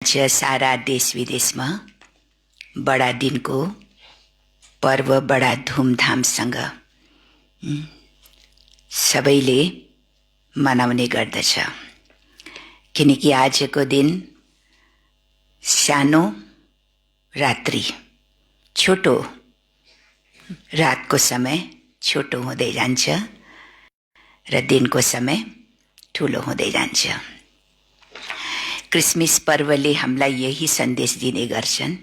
आज सारा देश विदेशमा बडा दिनको पर्व बडा धुमधामसँग सबैले मनाउने गर्दछ। किनकि आजको दिन सानो रात्रि छोटो रातको समय छोटो हुँदै जान्छ र दिनको समय ठुलो हुँदै जान्छ। क्रिसमस पर्वले हामीलाई यही सन्देश दिने गर्छन्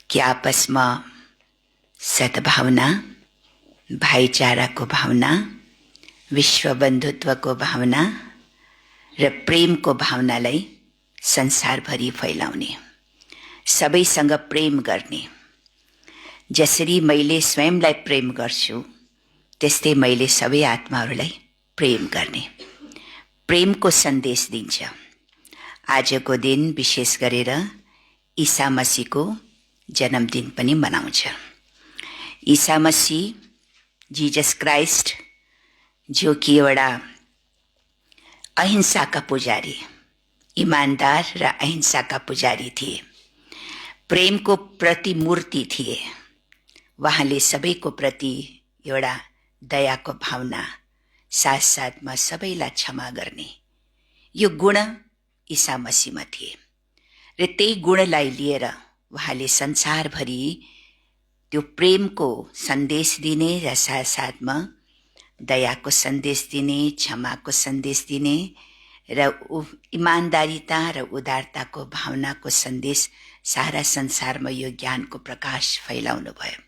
कि आपसमा सद्भावना, भाइचाराको भावना, विश्व बन्धुत्वको भावना र प्रेमको भावनालाई संसारभरि फैलाउने, सबैसँग प्रेम गर्ने। जसरी मैले स्वयंलाई प्रेम गर्छु त्यस्तै मैले सबै आत्माहरूलाई प्रेम गर्ने, प्रेमको सन्देश दिन्छ। आजको दिन विशेष गरेर ईसा मसीहको जन्मदिन पनि मनाउँछ। ईसा मसीह जीसस क्राइस्ट जो कि एउटा अहिंसाका पुजारी, इमानदार र अहिंसाका पुजारी थिए, प्रेमको प्रतिमूर्ति थिए। उहाँले सबैको प्रति एउटा दयाको भावना, साथसाथमा सबैलाई क्षमा गर्ने यो गुण ईसा मसीहमा थिए र त्यही गुणलाई लिएर उहाँले संसारभरि त्यो प्रेमको सन्देश दिने र साथसाथमा दयाको सन्देश दिने, क्षमाको सन्देश दिने र इमानदारिता र उदारताको भावनाको सन्देश सारा संसारमा यो ज्ञानको प्रकाश फैलाउनु भयो।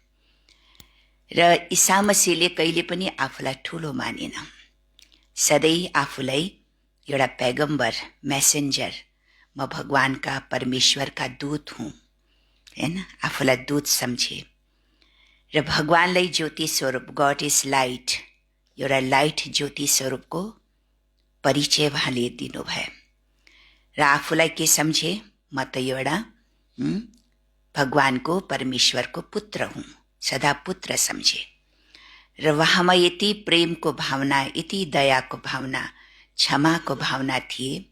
र ईसा मसीहले कहिले पनि आफूलाई ठुलो मानेन, सधैँ आफूलाई एउटा पैगम्बर, मेसेन्जर, म भगवानका परमेश्वरका दूत हुँ, हैन, आफूलाई दूत सम्झे र भगवानलाई ज्योति स्वरूप, गॉड इज लाइट, एउटा लाइट ज्योति स्वरूपको परिचय उहाँले दिनुभयो र आफूलाई के सम्झे, म त एउटा भगवानको परमेश्वरको पुत्र हुँ, सदा पुत्र सम्झे। र उहाँमा यति प्रेमको भावना, यति दयाको भावना, क्षमाको भावना थिए।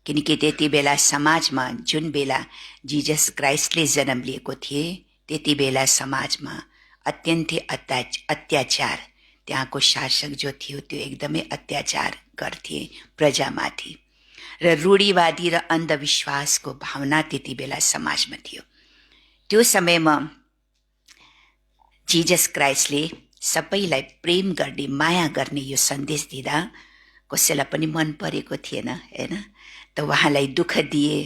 किनकि त्यति बेला समाजमा, जुन बेला जीसस क्राइस्टले जन्म लिएको थिए, त्यति बेला समाजमा अत्यन्तै अत्याचार, त्यहाँको शासक जो थियो त्यो एकदमै अत्याचार गर्थे प्रजामाथि र रूढिवादी र अन्धविश्वासको भावना त्यति बेला समाजमा थियो। त्यो समयमा जीसस क्राइस्टले सबैलाई प्रेम गर्ने, माया गर्ने यो सन्देश दिँदा कसैलाई पनि मन परेको थिएन, हैन। त उहाँलाई दुःख दिए,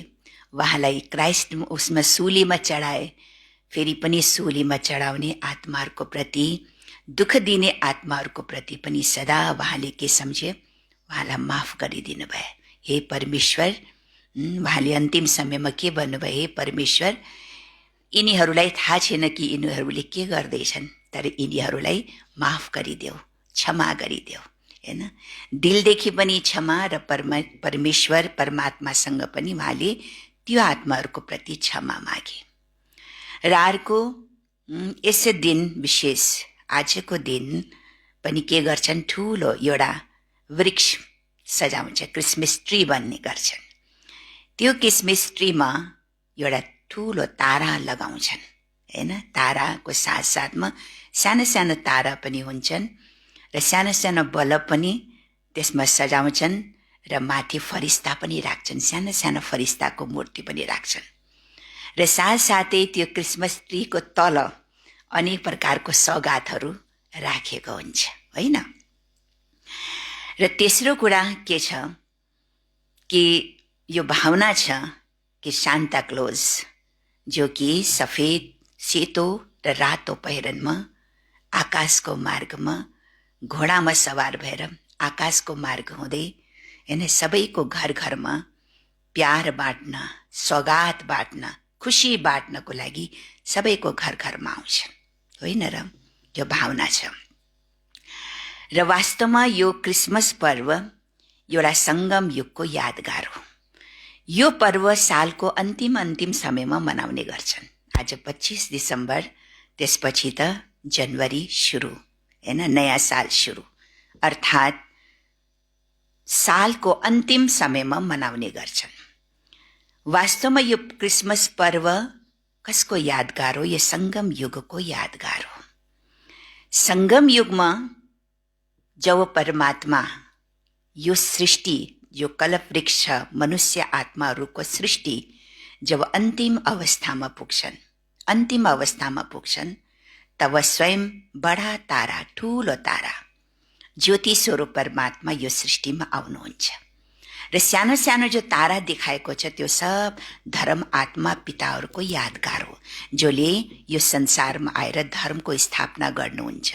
उहाँलाई क्राइस्ट उसमा सुलीमा चढाए, फेरि पनि सुलीमा चढाउने आत्माहरूको प्रति, दुःख दिने आत्माहरूको प्रति पनि सदा उहाँले के सम्झे, उहाँलाई माफ गरिदिनु भयो। हे परमेश्वर, उहाँले अन्तिम समयमा के भन्नुभयो, हे परमेश्वर, यिनीहरूलाई थाहा छैन कि यिनीहरूले के गर्दैछन्, तर यिनीहरूलाई माफ गरिदेऊ, क्षमा गरिदेऊ, हैन। दिलदेखि पनि क्षमा र परमेश्वर परमात्मासँग पनि उहाँले त्यो आत्माहरूको प्रति क्षमा मागे। र अर्को यस दिन विशेष आजको दिन पनि के गर्छन्, ठुलो एउटा वृक्ष सजाउँछ, क्रिसमस ट्री भन्ने गर्छन्। त्यो क्रिसमस ट्रीमा एउटा ठुलो तारा लगाउँछन्, हैन। ताराको साथसाथमा सानो सानो तारा पनि हुन्छन् र सानो सानो बल्ब पनि त्यसमा सजाउँछन् र माथि फरिस्ता पनि राख्छन्, सानो सानो फरिस्ताको मूर्ति पनि राख्छन्। र साथसाथै त्यो क्रिसमस ट्रीको तल अनेक प्रकारको सौगातहरू राखेको हुन्छ, होइन। र तेस्रो कुरा के छ कि यो भावना छ कि सान्ता क्लोज जो कि सफेद, सेतो र रातो पहिरनमा आकाशको मार्गमा घोडामा सवार भएर आकाशको मार्ग हुँदै, हैन, सबैको घर घरमा प्यार बाँड्न, सौगात बाँड्न, खुसी बाँड्नको लागि सबैको घर घरमा आउँछ, होइन र। यो भावना छ। र वास्तवमा यो क्रिसमस पर्व एउटा सङ्गम युगको यादगार हो। यो पर्व सालको अन्तिम समयमा मनाउने गर्छन्। आज 25 दिसम्बर, त्यसपछि त जनवरी सुरु, हैन, नयाँ साल सुरु, अर्थात् सालको अन्तिम समयमा मनाउने गर्छन्। वास्तवमा यो क्रिसमस पर्व कसको यादगार हो? यो संगम युगको यादगार हो। संगम युगमा जब परमात्मा यो सृष्टि, जो कल्पवृक्ष मनुष्य आत्माहरूको सृष्टि जब अन्तिम अवस्थामा पुग्छन् तब स्वयं बडा तारा, ठूलो तारा, ज्योति स्वरूप परमात्मा यो सृष्टिमा आउनुहुन्छ र सानो सानो जो तारा देखाएको छ त्यो सब धर्म आत्मा पिताहरूको यादगार हो, जसले यो संसारमा आएर धर्मको स्थापना गर्नुहुन्छ,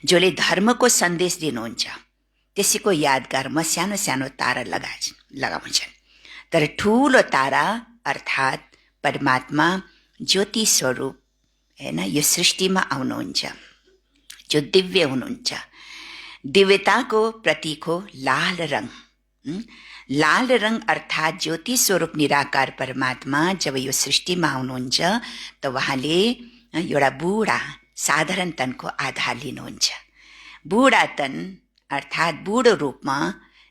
जसले धर्मको सन्देश दिनुहुन्छ। त्यसैको यादगारमा सानो सानो तारा लगाउँछन्। तर ठूलो तारा अर्थात् परमात्मा ज्योति स्वरूप हैन यो सृष्टिमा आउनुहुन्छ, जो दिव्य हुनुहुन्छ। दिव्यताको प्रतीक हो लाल रङ। लाल रङ अर्थात् ज्योति स्वरूप निराकार परमात्मा जब यो सृष्टिमा आउनुहुन्छ त उहाँले एउटा बुढा साधारण तनको आधार लिनुहुन्छ। बुढा तन अर्थात् बुढो रूपमा,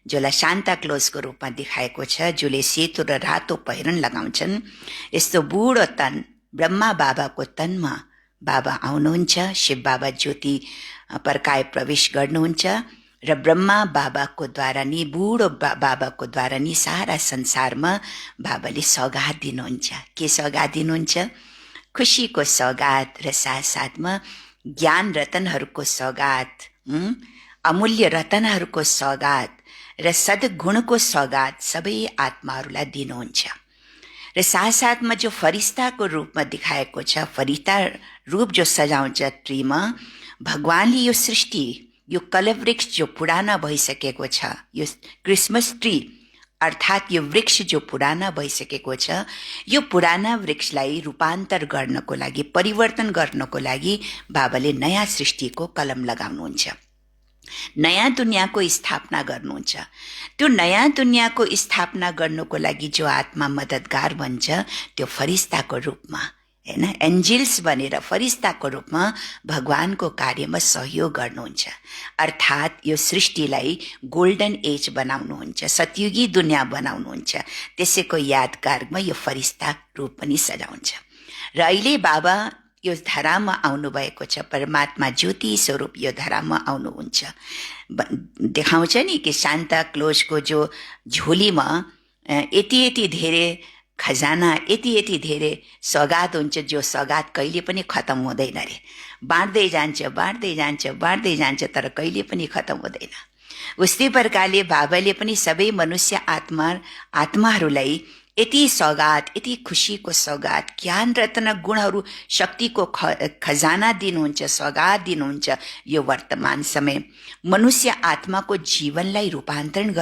जसलाई सान्ता क्लोजको रूपमा देखाएको छ, जसले सेतो र रातो पहिरन लगाउँछन्, यस्तो बुढो तन ब्रह्मा बाबाको तनमा बाबा आउनुहुन्छ। शिव बाबा ज्योति पर्काए प्रवेश गर्नुहुन्छ र ब्रह्मा बाबाको द्वारा नि, बुढो बाबाको द्वारा नि सारा संसारमा बाबाले सौगात दिनुहुन्छ। के सौगात दिनुहुन्छ? खुसीको सौगात र साथसाथमा ज्ञान रतनहरूको सौगात, अमूल्य रतनहरूको सौगात र सद्गुणको सौगात सबै आत्माहरूलाई दिनुहुन्छ। र साथसाथमा जो फरिस्ताको रूपमा देखाएको छ, फरिस्ता रूप जो सजाउँछ ट्रीमा, भगवानले यो सृष्टि, यो कल्पवृक्ष जो पुराना भइसकेको छ, यो क्रिसमस ट्री अर्थात् यो वृक्ष जो पुराना भइसकेको छ, यो पुराना वृक्षलाई रूपान्तर गर्नको लागि, परिवर्तन गर्नको लागि बाबाले नयाँ सृष्टिको कलम लगाउनुहुन्छ, नयाँ दुनियाँको स्थापना गर्नुहुन्छ। त्यो नयाँ दुनियाँको स्थापना गर्नको लागि जो आत्मा मद्दतगार बन्छ, त्यो फरिस्ताको रूपमा हैन, एन्जल्स बनेर फरिस्ताको रूपमा भगवानको कार्यमा सहयोग गर्नुहुन्छ। अर्थात् यो सृष्टिलाई गोल्डन एज बनाउनुहुन्छ, सतयुगी दुनियाँ बनाउनुहुन्छ। त्यसैको यादगारमा यो फरिस्ता रूप पनि सजाउँछ। र अहिले बाबा यो धरामा आउनुभएको छ, परमात्मा ज्योति स्वरूप यो धरामा आउनुहुन्छ। देखाउँछ नि कि सान्ता क्लोजको जो झोलीमा यति धेरै खजाना, यति धेरै सौगात हुन्छ, जो सौगात कहिले पनि खत्म हुँदैन रे, बाँड्दै जान्छ तर कहिले पनि खत्म हुँदैन। उस्तै प्रकारले बाबाले पनि सबै मनुष्य आत्माहरूलाई यति सौगात, यति खुसीको सौगात, ज्ञान रत्न गुणहरू, शक्तिको खजाना दिनुहुन्छ, सौगात दिनुहुन्छ। यो वर्तमान समय मनुष्य आत्माको जीवनलाई रूपान्तरण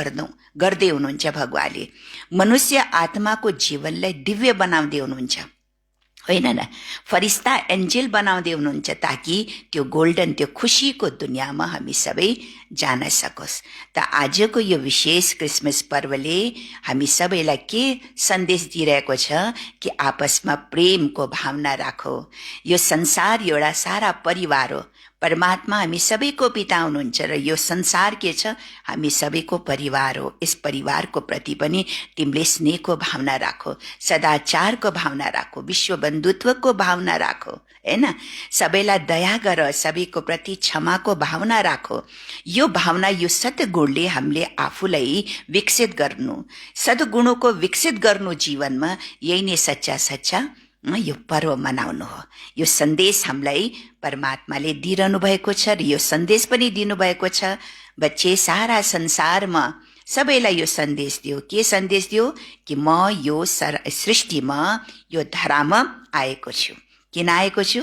गर्दै हुनुहुन्छ। भगवानले मनुष्य आत्माको जीवनलाई दिव्य बनाउँदै हुनुहुन्छ, होइन न, फरिस्ता एन्जल बनाउँदै हुनुहुन्छ, ताकि त्यो गोल्डन, त्यो खुसीको दुनियाँमा हामी सबै जान सकोस्। त आजको यो विशेष क्रिसमस पर्वले हामी सबैलाई के सन्देश दिइरहेको छ कि आपसमा प्रेमको भावना राखौ। यो संसार एउटा सारा परिवार हो। परमात्मा हामी सबैको पिता हुनुहुन्छ र यो संसार के छ? हामी सबैको परिवार हो। यस परिवारको प्रति पनि तिमीले स्नेहको भावना राखो, सदाचारको भावना राखो, विश्व बन्धुत्वको भावना राखो, हैन, सबैलाई दया गर, सबैको प्रति क्षमाको भावना राखो। यो भावना, यो सद्गुणले हामीले आफूलाई विकसित गर्नु, सद्गुणको विकसित गर्नु जीवनमा, यही नै सच्चा यो पर्व मनाउनु हो। यो सन्देश हामीलाई परमात्माले दिइरहनु भएको छ र यो सन्देश पनि दिनुभएको छ। बच्चे सारा संसारमा सबैलाई यो सन्देश दियो। के सन्देश दियो? कि म यो सृष्टिमा, यो धरामा आएको छु। किन आएको छु?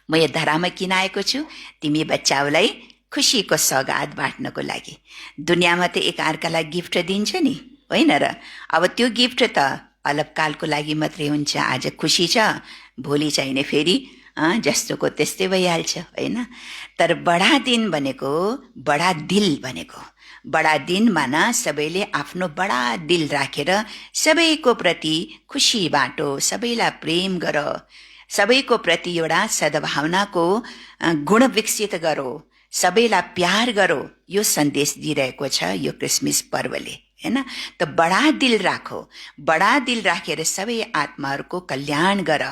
म यो धरामा किन आएको छु? तिमी बच्चाहरूलाई खुसीको सौगात बाँड्नको लागि। दुनियाँमा त एकअर्कालाई गिफ्ट दिन्छ नि, होइन र? अब त्यो गिफ्ट त अल्पकालको लागि मात्रै हुन्छ। आज खुसी छ, भोलि चाहिने फेरि जस्तोको त्यस्तै भइहाल्छ, होइन? तर बडा दिन भनेको, बडा दिल भनेको, बडा दिन माना सबैले आफ्नो बडा दिल राखेर सबैको प्रति खुसी बाँटो, सबैलाई प्रेम गर, सबैको प्रति एउटा सद्भावनाको गुण विकसित गरो, सबैलाई प्यार गरो। यो सन्देश दिइरहेको छ यो क्रिसमस पर्वले, हैन। त बडा दिल राखो, बडा दिल राखेर सबै आत्माहरूको कल्याण गर,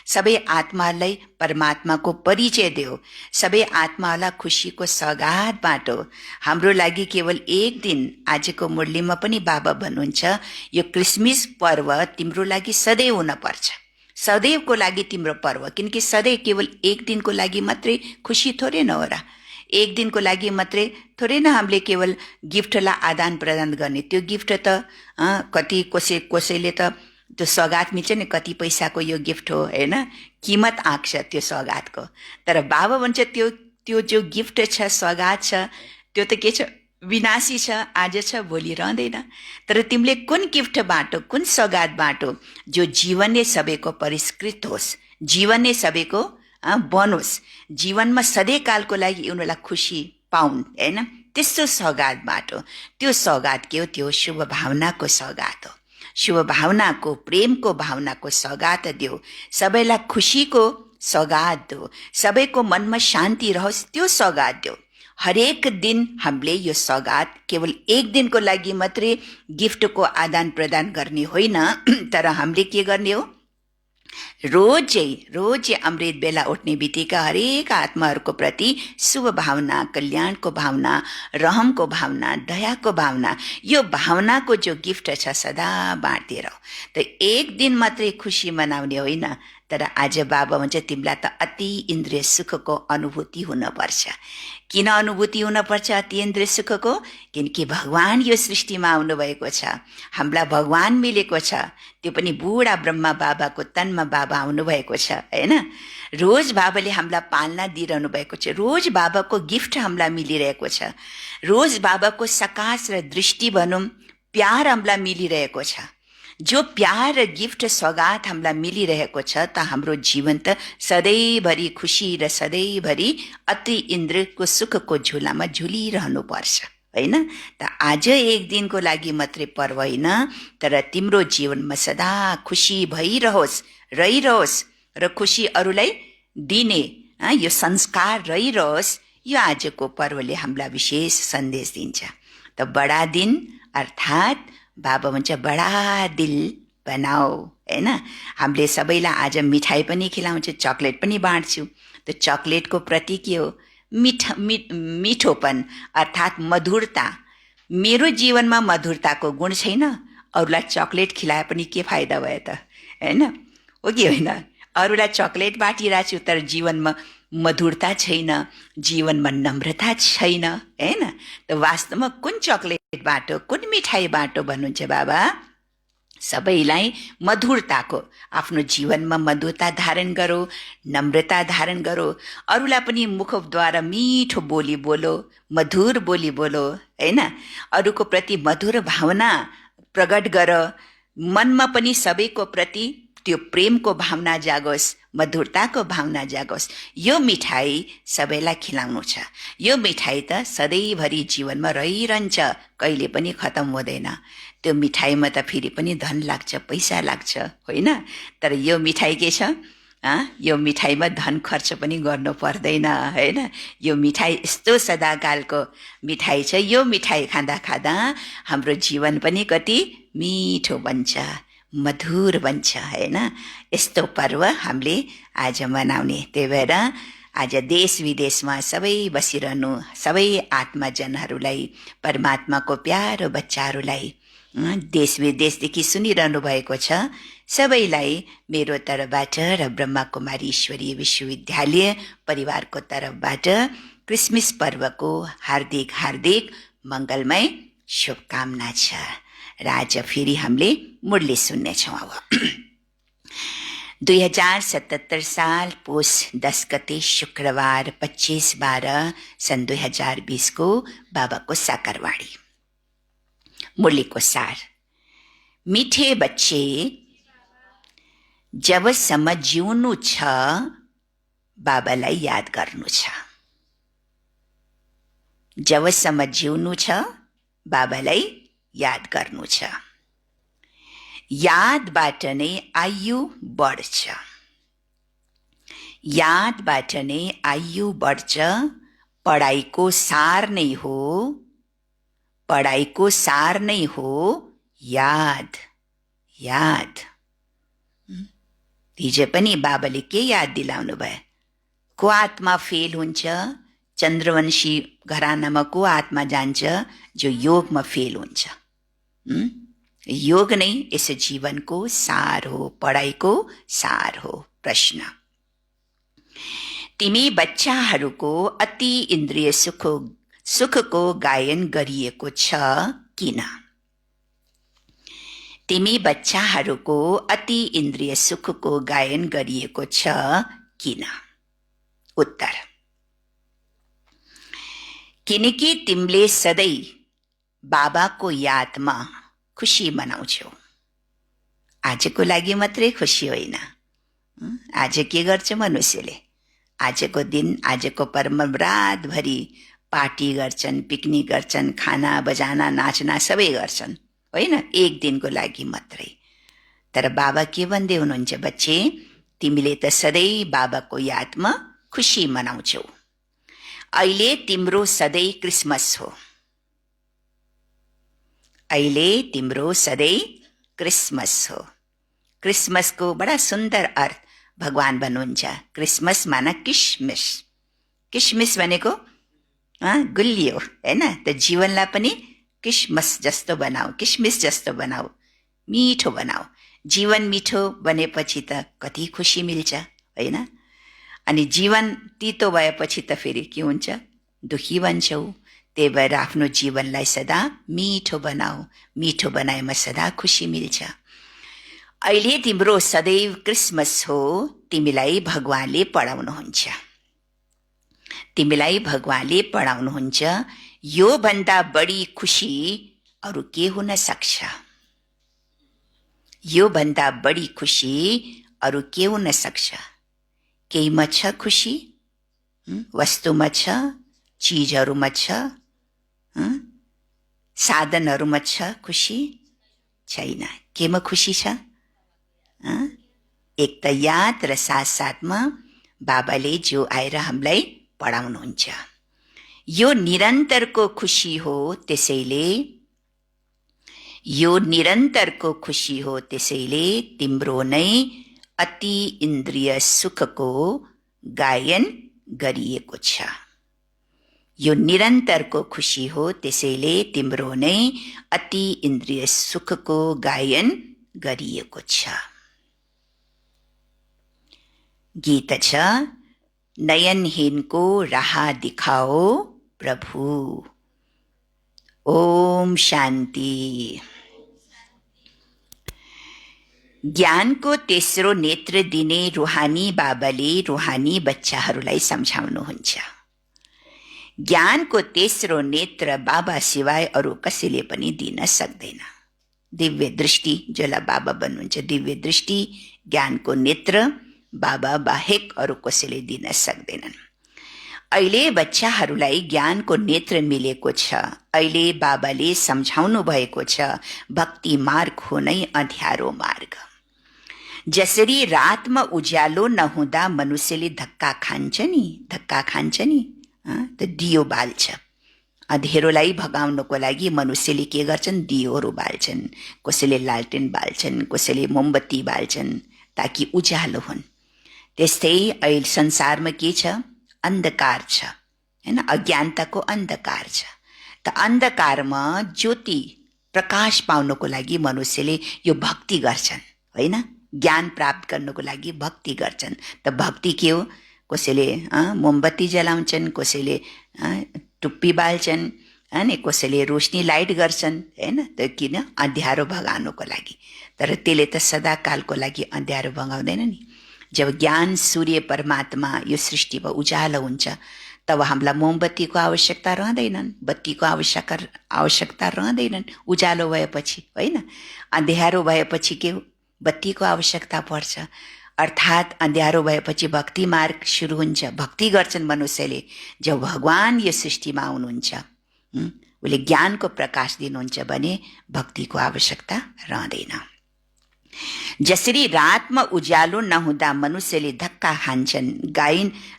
सबै आत्मालाई परमात्माको परिचय देऊ, सबै आत्मालाई खुसीको सौगात बाटो। हाम्रो लागि केवल एक दिन, आजको मुरलीमा पनि बाबा भन्नुहुन्छ यो क्रिसमस पर्व तिम्रो लागि सधैँ हुन पर्छ, सदैवको लागि तिम्रो पर्व, किनकि सधैँ केवल एक दिनको लागि मात्रै खुसी थोरै न हो र, एक दिनको लागि मात्रै थोरै न हामीले केवल गिफ्टलाई आदान प्रदान गर्ने। त्यो गिफ्ट त कति कसैले त त्यो सौगात मिल्छ नि, कति पैसाको यो गिफ्ट हो हैन, किमत आँक्छ त्यो सौगातको। तर बाबा भन्छ त्यो त्यो जो गिफ्ट छ, सौगात छ, त्यो त के छ, विनाशी छ, आज छ भोलि रहँदैन। तर तिमीले कुन गिफ्ट बाटो, कुन सौगात बाटो जो जीवन नै सबैको परिष्कृत होस्, जीवन नै सबैको बनोस्, जीवनमा सधैँकालको लागि उनीहरूलाई खुसी पाउन् हैन, त्यस्तो सौगात बाटो। त्यो सौगात के हो? त्यो शुभ भावनाको सौगात हो, शुभ भावनाको, प्रेमको भावनाको सौगात दियो, सबैलाई खुसीको सौगात दो, सबैको मनमा शान्ति रहोस् त्यो सौगात दियो। हरेक दिन हामीले यो सौगात केवल एक दिनको लागि मात्रै गिफ्टको आदान प्रदान गर्ने होइन, तर हामीले के गर्ने हो? रोजै अमृत बेला उठ्ने बित्तिकै हरेक आत्माहरूको प्रति शुभ भावना, कल्याणको भावना, रहमको भावना, दयाको भावना, यो भावनाको जो गिफ्ट छ सदा बाँड्दै रह। त एक दिन मात्रै खुसी मनाउने होइन, तर आज बाबा भन्छ तिमीलाई त अति इन्द्रिय सुखको अनुभूति हुनुपर्छ। किन अनुभूति हुनपर्छ अति इन्द्रिय सुखको? किनकि भगवान यो सृष्टिमा आउनुभएको छ, हामीलाई भगवान मिलेको छ, त्यो पनि बुढा ब्रह्मा बाबाको तनमा बाबा आउनुभएको छ हैन। रोज बाबाले हामीलाई पालना दिइरहनु भएको छ, रोज बाबाको गिफ्ट हामीलाई मिलिरहेको छ, रोज बाबाको सकाश र दृष्टि भनौँ प्यार हामीलाई मिलिरहेको छ। जो प्यार र गिफ्ट सौगात हामीलाई मिलिरहेको छ त हाम्रो जीवन त सधैँभरि खुसी र सधैँभरि अति इन्द्रको सुखको झुलामा झुलिरहनुपर्छ हैन। त आज एक दिनको लागि मात्रै पर्व होइन, तर तिम्रो जीवनमा सदा खुसी भइरहोस्, रहिरहोस् र खुसी अरूलाई दिने यो संस्कार रहिरहोस्, यो आजको पर्वले हामीलाई विशेष सन्देश दिन्छ। त बडा दिन अर्थात् बाबा भन्छ बडा दिल बनाओ हैन। हामीले सबैलाई आज मिठाई पनि खिलाउँछु, चकलेट पनि बाँड्छु। त चकलेटको प्रतीक के हो? मिठोपन अर्थात् मधुरता। मेरो जीवनमा मधुरताको गुण छैन, अरूलाई चकलेट खिलाए पनि के फाइदा भयो त हैन, हो कि होइन? अरूलाई चकलेट बाँटिरहेको छु तर जीवनमा मधुरता छैन, जीवनमा नम्रता छैन हैन। त वास्तवमा कुन चकलेट बाटो, कुन मिठाई बाटो भन्नुहुन्छ बाबा? सबैलाई मधुरताको, आफ्नो जीवनमा मधुरता धारण गरो, नम्रता धारण गरो, अरूलाई पनि मुखद्वारा मिठो बोली बोलो, मधुर बोली बोलो हैन। अरूको प्रति मधुर भावना प्रकट गर, मनमा पनि सबैको प्रति त्यो प्रेमको भावना जागोस्, मधुरताको भावना जागोस्। यो मिठाई सबैलाई खिलाउनु छ, यो मिठाई त सधैँभरि जीवनमा रहिरहन्छ, कहिले पनि खतम हुँदैन। त्यो मिठाईमा त फेरि पनि धन लाग्छ, पैसा लाग्छ होइन, तर यो मिठाई के छ? यो मिठाईमा धन खर्च पनि गर्नु पर्दैन हैन। यो मिठाई यस्तो सदाकालको मिठाई छ, यो मिठाई खाँदा खाँदा हाम्रो जीवन पनि कति मिठो बन्छ, मधुर बन्छ हैन। यस्तो पर्व हामीले आज मनाउने। त्यही भएर आज देश विदेशमा सबै बसिरहनु सबै आत्माजनहरूलाई, परमात्माको प्यारो बच्चाहरूलाई, देश विदेशदेखि सुनिरहनु भएको छ सबैलाई मेरो तर्फबाट र ब्रह्माकुमारी ईश्वरीय विश्वविद्यालय परिवारको तर्फबाट क्रिसमस पर्वको हार्दिक हार्दिक मङ्गलमय शुभकामना छ। र आज फेरि हामीले मुरली सुन्नेछौँ। अब 2077 साल पुस 10 गते शुक्रबार 25/12 सन् 2020 को बाबाको साकारवाणी। मुरलीको सार। मिठे बच्चे, जबसम्म जिउनु छ बाबालाई याद गर्नु छ। जबसम्म जिउनु छ बाबालाई याद गर्नु छ। यादबाट नै आयु बढ्छ, यादबाट नै आयु बढ्छ। पढाइको सार नै हो पढाइको सार नै हो याद। याद। हिजो पनि बाबाले के याद दिलाउनु भयो? को आत्मा फेल हुन्छ? चन्द्रवंशी घरानामा को आत्मा जान्छ? जो योगमा फेल हुन्छ। योग नै यस जीवनको सार हो, पढाइको सार हो। प्रश्न: तिमी बच्चाहरूको अति इन्द्रिय सुखको गायन गरिएको छ किन? तिमी बच्चाहरूको अति इन्द्रिय सुखको गायन गरिएको छ किन? उत्तर: किनकि तिमीले सधैँ बाबाको यादमा खुसी मनाउँछौ। आजको लागि मात्रै खुसी होइन। आज के गर्छ मनुष्यले? आजको दिन, आजको पर्व रातभरि पार्टी गर्छन्, पिकनिक गर्छन्, खाना बजाना नाचना सबै गर्छन्, होइन? एक दिनको लागि मात्रै। तर बाबा के भन्दै हुनुहुन्छ? बच्चे, तिमीले त सधैँ बाबाको यादमा खुसी मनाउँछौ। अहिले तिम्रो सधैँ क्रिसमस हो। अहिले तिम्रो सधैँ क्रिसमस हो। क्रिसमसको बडा सुन्दर अर्थ भगवान भन्नुहुन्छ। क्रिसमस माना किसमिस। किसमिस भनेको गुलियो, हैन? त जीवनलाई पनि किसमस जस्तो बनाऊ, किसमिस जस्तो बनाऊ, मिठो बनाऊ। जीवन मिठो बनेपछि त कति खुसी मिल्छ, होइन? अनि जीवन तितो भएपछि त फेरि के हुन्छ? दुखी बन्छौ। त्यही भएर आफ्नो जीवनलाई सदा मिठो बनाऊ। मिठो बनाएमा सदा खुसी मिल्छ। अहिले तिम्रो सदैव क्रिसमस हो। तिमीलाई भगवानले पढाउनुहुन्छ। तिमीलाई भगवानले पढाउनुहुन्छ। यो भन्दा बढी खुसी अरू के हुन सक्छ? यो भन्दा बढी खुसी अरू के हुन सक्छ? केहीमा छ खुसी? वस्तुमा छ? चीजहरूमा छ? साधनहरूमा छ खुसी? छैन। केमा खुसी छ? एक त याद र साथसाथमा बाबाले जो आएर हामीलाई पढाउनुहुन्छ। यो निरन्तरको खुसी हो। त्यसैले यो निरन्तरको खुसी हो। त्यसैले तिम्रो नै अति इन्द्रिय सुखको गायन गरिएको छ। यो निरन्तरको खुसी हो। त्यसैले तिम्रो नै अति इन्द्रिय सुखको गायन गरिएको छ। गीत छ: नयनहीनको राह दिखाओ प्रभु। ओम शान्ति। ज्ञानको तेस्रो नेत्र दिने रुहानी बाबाले रुहानी बच्चाहरूलाई सम्झाउनुहुन्छ। ज्ञानको तेस्रो नेत्र बाबा सिवाय अरू कसैले पनि दिन सक्दैन। दिव्य दृष्टि, जसलाई बाबा भन्नुहुन्छ, दिव्य दृष्टि, ज्ञानको नेत्र बाबा बाहेक अरू कसैले दिन सक्दैनन्। अहिले बच्चाहरूलाई ज्ञानको नेत्र मिलेको छ। अहिले बाबाले सम्झाउनु भएको छ, भक्ति मार्ग हो नै अँध्यारो मार्ग। जसरी रातमा उज्यालो नहुँदा मनुष्यले धक्का खान्छ नि, त दियो बाल्छ। अँधेरोलाई भगाउनको लागि मनुष्यले के गर्छन्? दियोहरू बाल्छन्। कसैले लालटेन बाल्छन्, कसैले मोमबत्ती बाल्छन्, ताकि उज्यालो हुन्। त्यस्तै अहिले संसारमा के छ? अन्धकार छ, हैन? अज्ञानताको अन्धकार छ। त अन्धकारमा ज्योति प्रकाश पाउनको लागि मनुष्यले यो भक्ति गर्छन्, होइन? ज्ञान प्राप्त गर्नको लागि भक्ति गर्छन्। त भक्ति के हो? कसैले मोमबत्ती जलाउँछन्, कसैले टुप्पी बाल्छन्, अनि कसैले रोशनी लाइट गर्छन्, हैन? त किन? अँध्यारो भगाउनको लागि। तर त्यसले त सदाकालको लागि अँध्यारो भगाउँदैन नि। जब ज्ञान सूर्य परमात्मा यो सृष्टिमा उज्यालो हुन्छ, तब हामीलाई मोमबत्तीको आवश्यकता रहँदैनन्, बत्तीको आवश्यकता रहँदैनन्। उज्यालो भएपछि, होइन? अँध्यारो भएपछि के हो? बत्तीको आवश्यकता पर्छ। अर्थात् अँध्यारो भएपछि भक्ति मार्ग सुरु हुन्छ। भक्ति गर्छन् मनुष्यले। जब भगवान यो सृष्टिमा आउनुहुन्छ, उसले ज्ञानको प्रकाश दिनुहुन्छ भने भक्तिको आवश्यकता रहँदैन। जसरी रातमा उज्यालो नहुँदा मनुष्यले धक्का खान्छन्,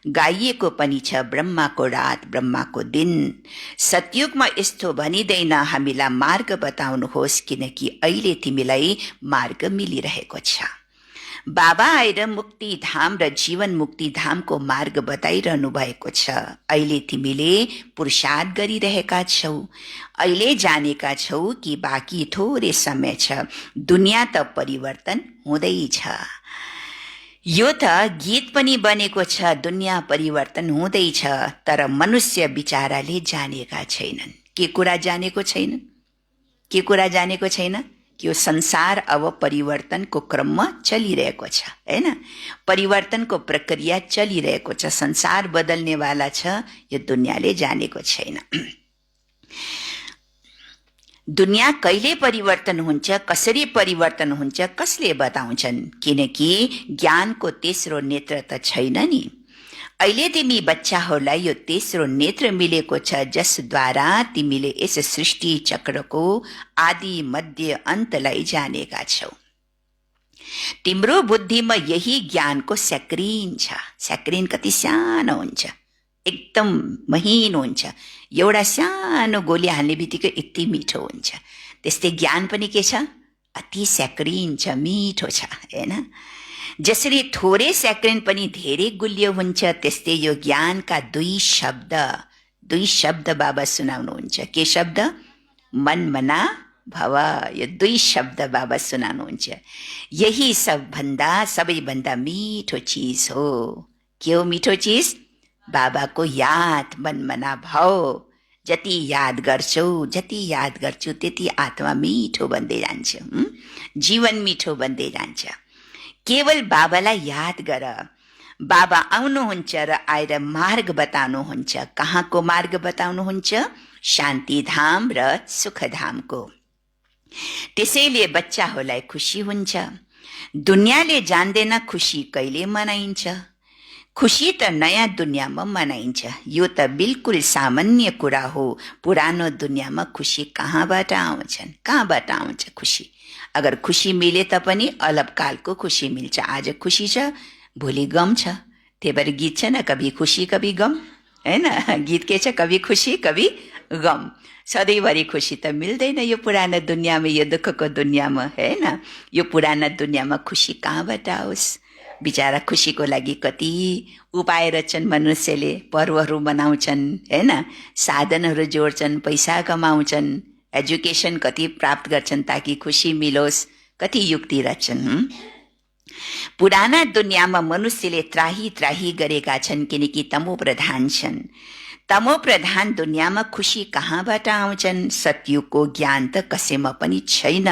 गाइएको पनि छ ब्रह्माको रात ब्रह्माको दिन। सतयुगमा यस्तो भनिँदैन हामीलाई मार्ग बताउनुहोस्, किनकि अहिले तिमीलाई मार्ग मिलिरहेको छ। बाबा आएर मुक्तिधाम र जीवन मुक्तिधामको मार्ग बताइरहनु भएको छ। अहिले तिमीले पुरुषार्थ गरिरहेका छौ, अहिले जानेका छौ कि बाँकी थोरै समय छ, दुनियाँ त परिवर्तन हुँदैछ। यो त गीत पनि बनेको छ, दुनियाँ परिवर्तन हुँदैछ, तर मनुष्य बिचाराले जानेका छैनन्। के कुरा जानेको छैन? के कुरा जानेको छैन? कि यो संसार अब परिवर्तनको क्रममा चलिरहेको छ, हैन? परिवर्तनको प्रक्रिया चलिरहेको छ, संसार बदल्नेवाला छ, यो दुनियाँले जानेको छैन। दुनियाँ कहिले परिवर्तन हुन्छ, कसरी परिवर्तन हुन्छ, कसले बताउँछन्? किनकि ज्ञानको तेस्रो नेत्र त छैन नि। अहिले तिमी बच्चाहरूलाई यो तेस्रो नेत्र मिलेको छ, जसद्वारा तिमीले यस सृष्टि चक्रको आदि मध्य अन्तलाई जानेका छौ। तिम्रो बुद्धिमा यही ज्ञानको स्याक्रिन छ। स्याक्रिन कति सानो हुन्छ, एकदम महीनो हुन्छ। एउटा सानो गोली हाल्ने बित्तिकै यति मिठो हुन्छ। त्यस्तै ज्ञान पनि के छ? अति स्याक्रिन छ, मिठो छ, हैन? जसरी थोरै स्याक्रिन पनि धेरै गुलियो हुन्छ, त्यस्तै यो ज्ञानका दुई शब्द बाबा सुनाउनुहुन्छ। के शब्द? मन मना भव। यो दुई शब्द बाबा सुनाउनुहुन्छ। यही सबैभन्दा मिठो चिज हो। के हो मिठो चिज? बाबाको याद, मन मना भव। जति याद गर्छौ त्यति आत्मा मिठो बन्दै जान्छ, जीवन मिठो बन्दै जान्छ। केवल बाबालाई याद गर। बाबा आउनुहुन्छ र आएर मार्ग बताउनुहुन्छ। कहाँको मार्ग बताउनुहुन्छ? शान्तिधाम र सुखधामको। त्यसैले बच्चाहरूलाई खुसी हुन्छ। दुनियाँले जान्दैन खुसी कहिले मनाइन्छ। खुसी त नयाँ दुनियाँमा मनाइन्छ। यो त बिल्कुल सामान्य कुरा हो। पुरानो दुनियाँमा खुसी कहाँबाट आउँछ खुसी? अगर खुसी मिले तापनि अल्पकालको खुसी मिल्छ। आज खुसी छ, भोलि गम छ। त्यही भएर गीत छ न, कभी खुसी कभी गम, हैन? गीत के छ? कभी खुसी कभी गम। सधैँभरि खुसी त मिल्दैन यो पुरानो दुनियाँमा, यो दुःखको दुनियाँमा, हैन? यो पुरानो दुनियाँमा खुसी कहाँबाट आओस्? बिचारा खुसीको लागि कति उपाय रच्छन् मनुष्यले। पर्वहरू मनाउँछन्, हैन? साधनहरू जोड्छन्, पैसा कमाउँछन्, एजुकेसन कति प्राप्त गर्छन् ताकि खुसी मिलोस्, कति युक्ति रच्छन्। पुराना दुनियाँमा मनुष्यले त्राही गरेका छन्, किनकि तमो प्रधान छन्। तमो प्रधान दुनियाँमा खुसी कहाँबाट आउँछन्? सत्युगको ज्ञान त कसैमा पनि छैन।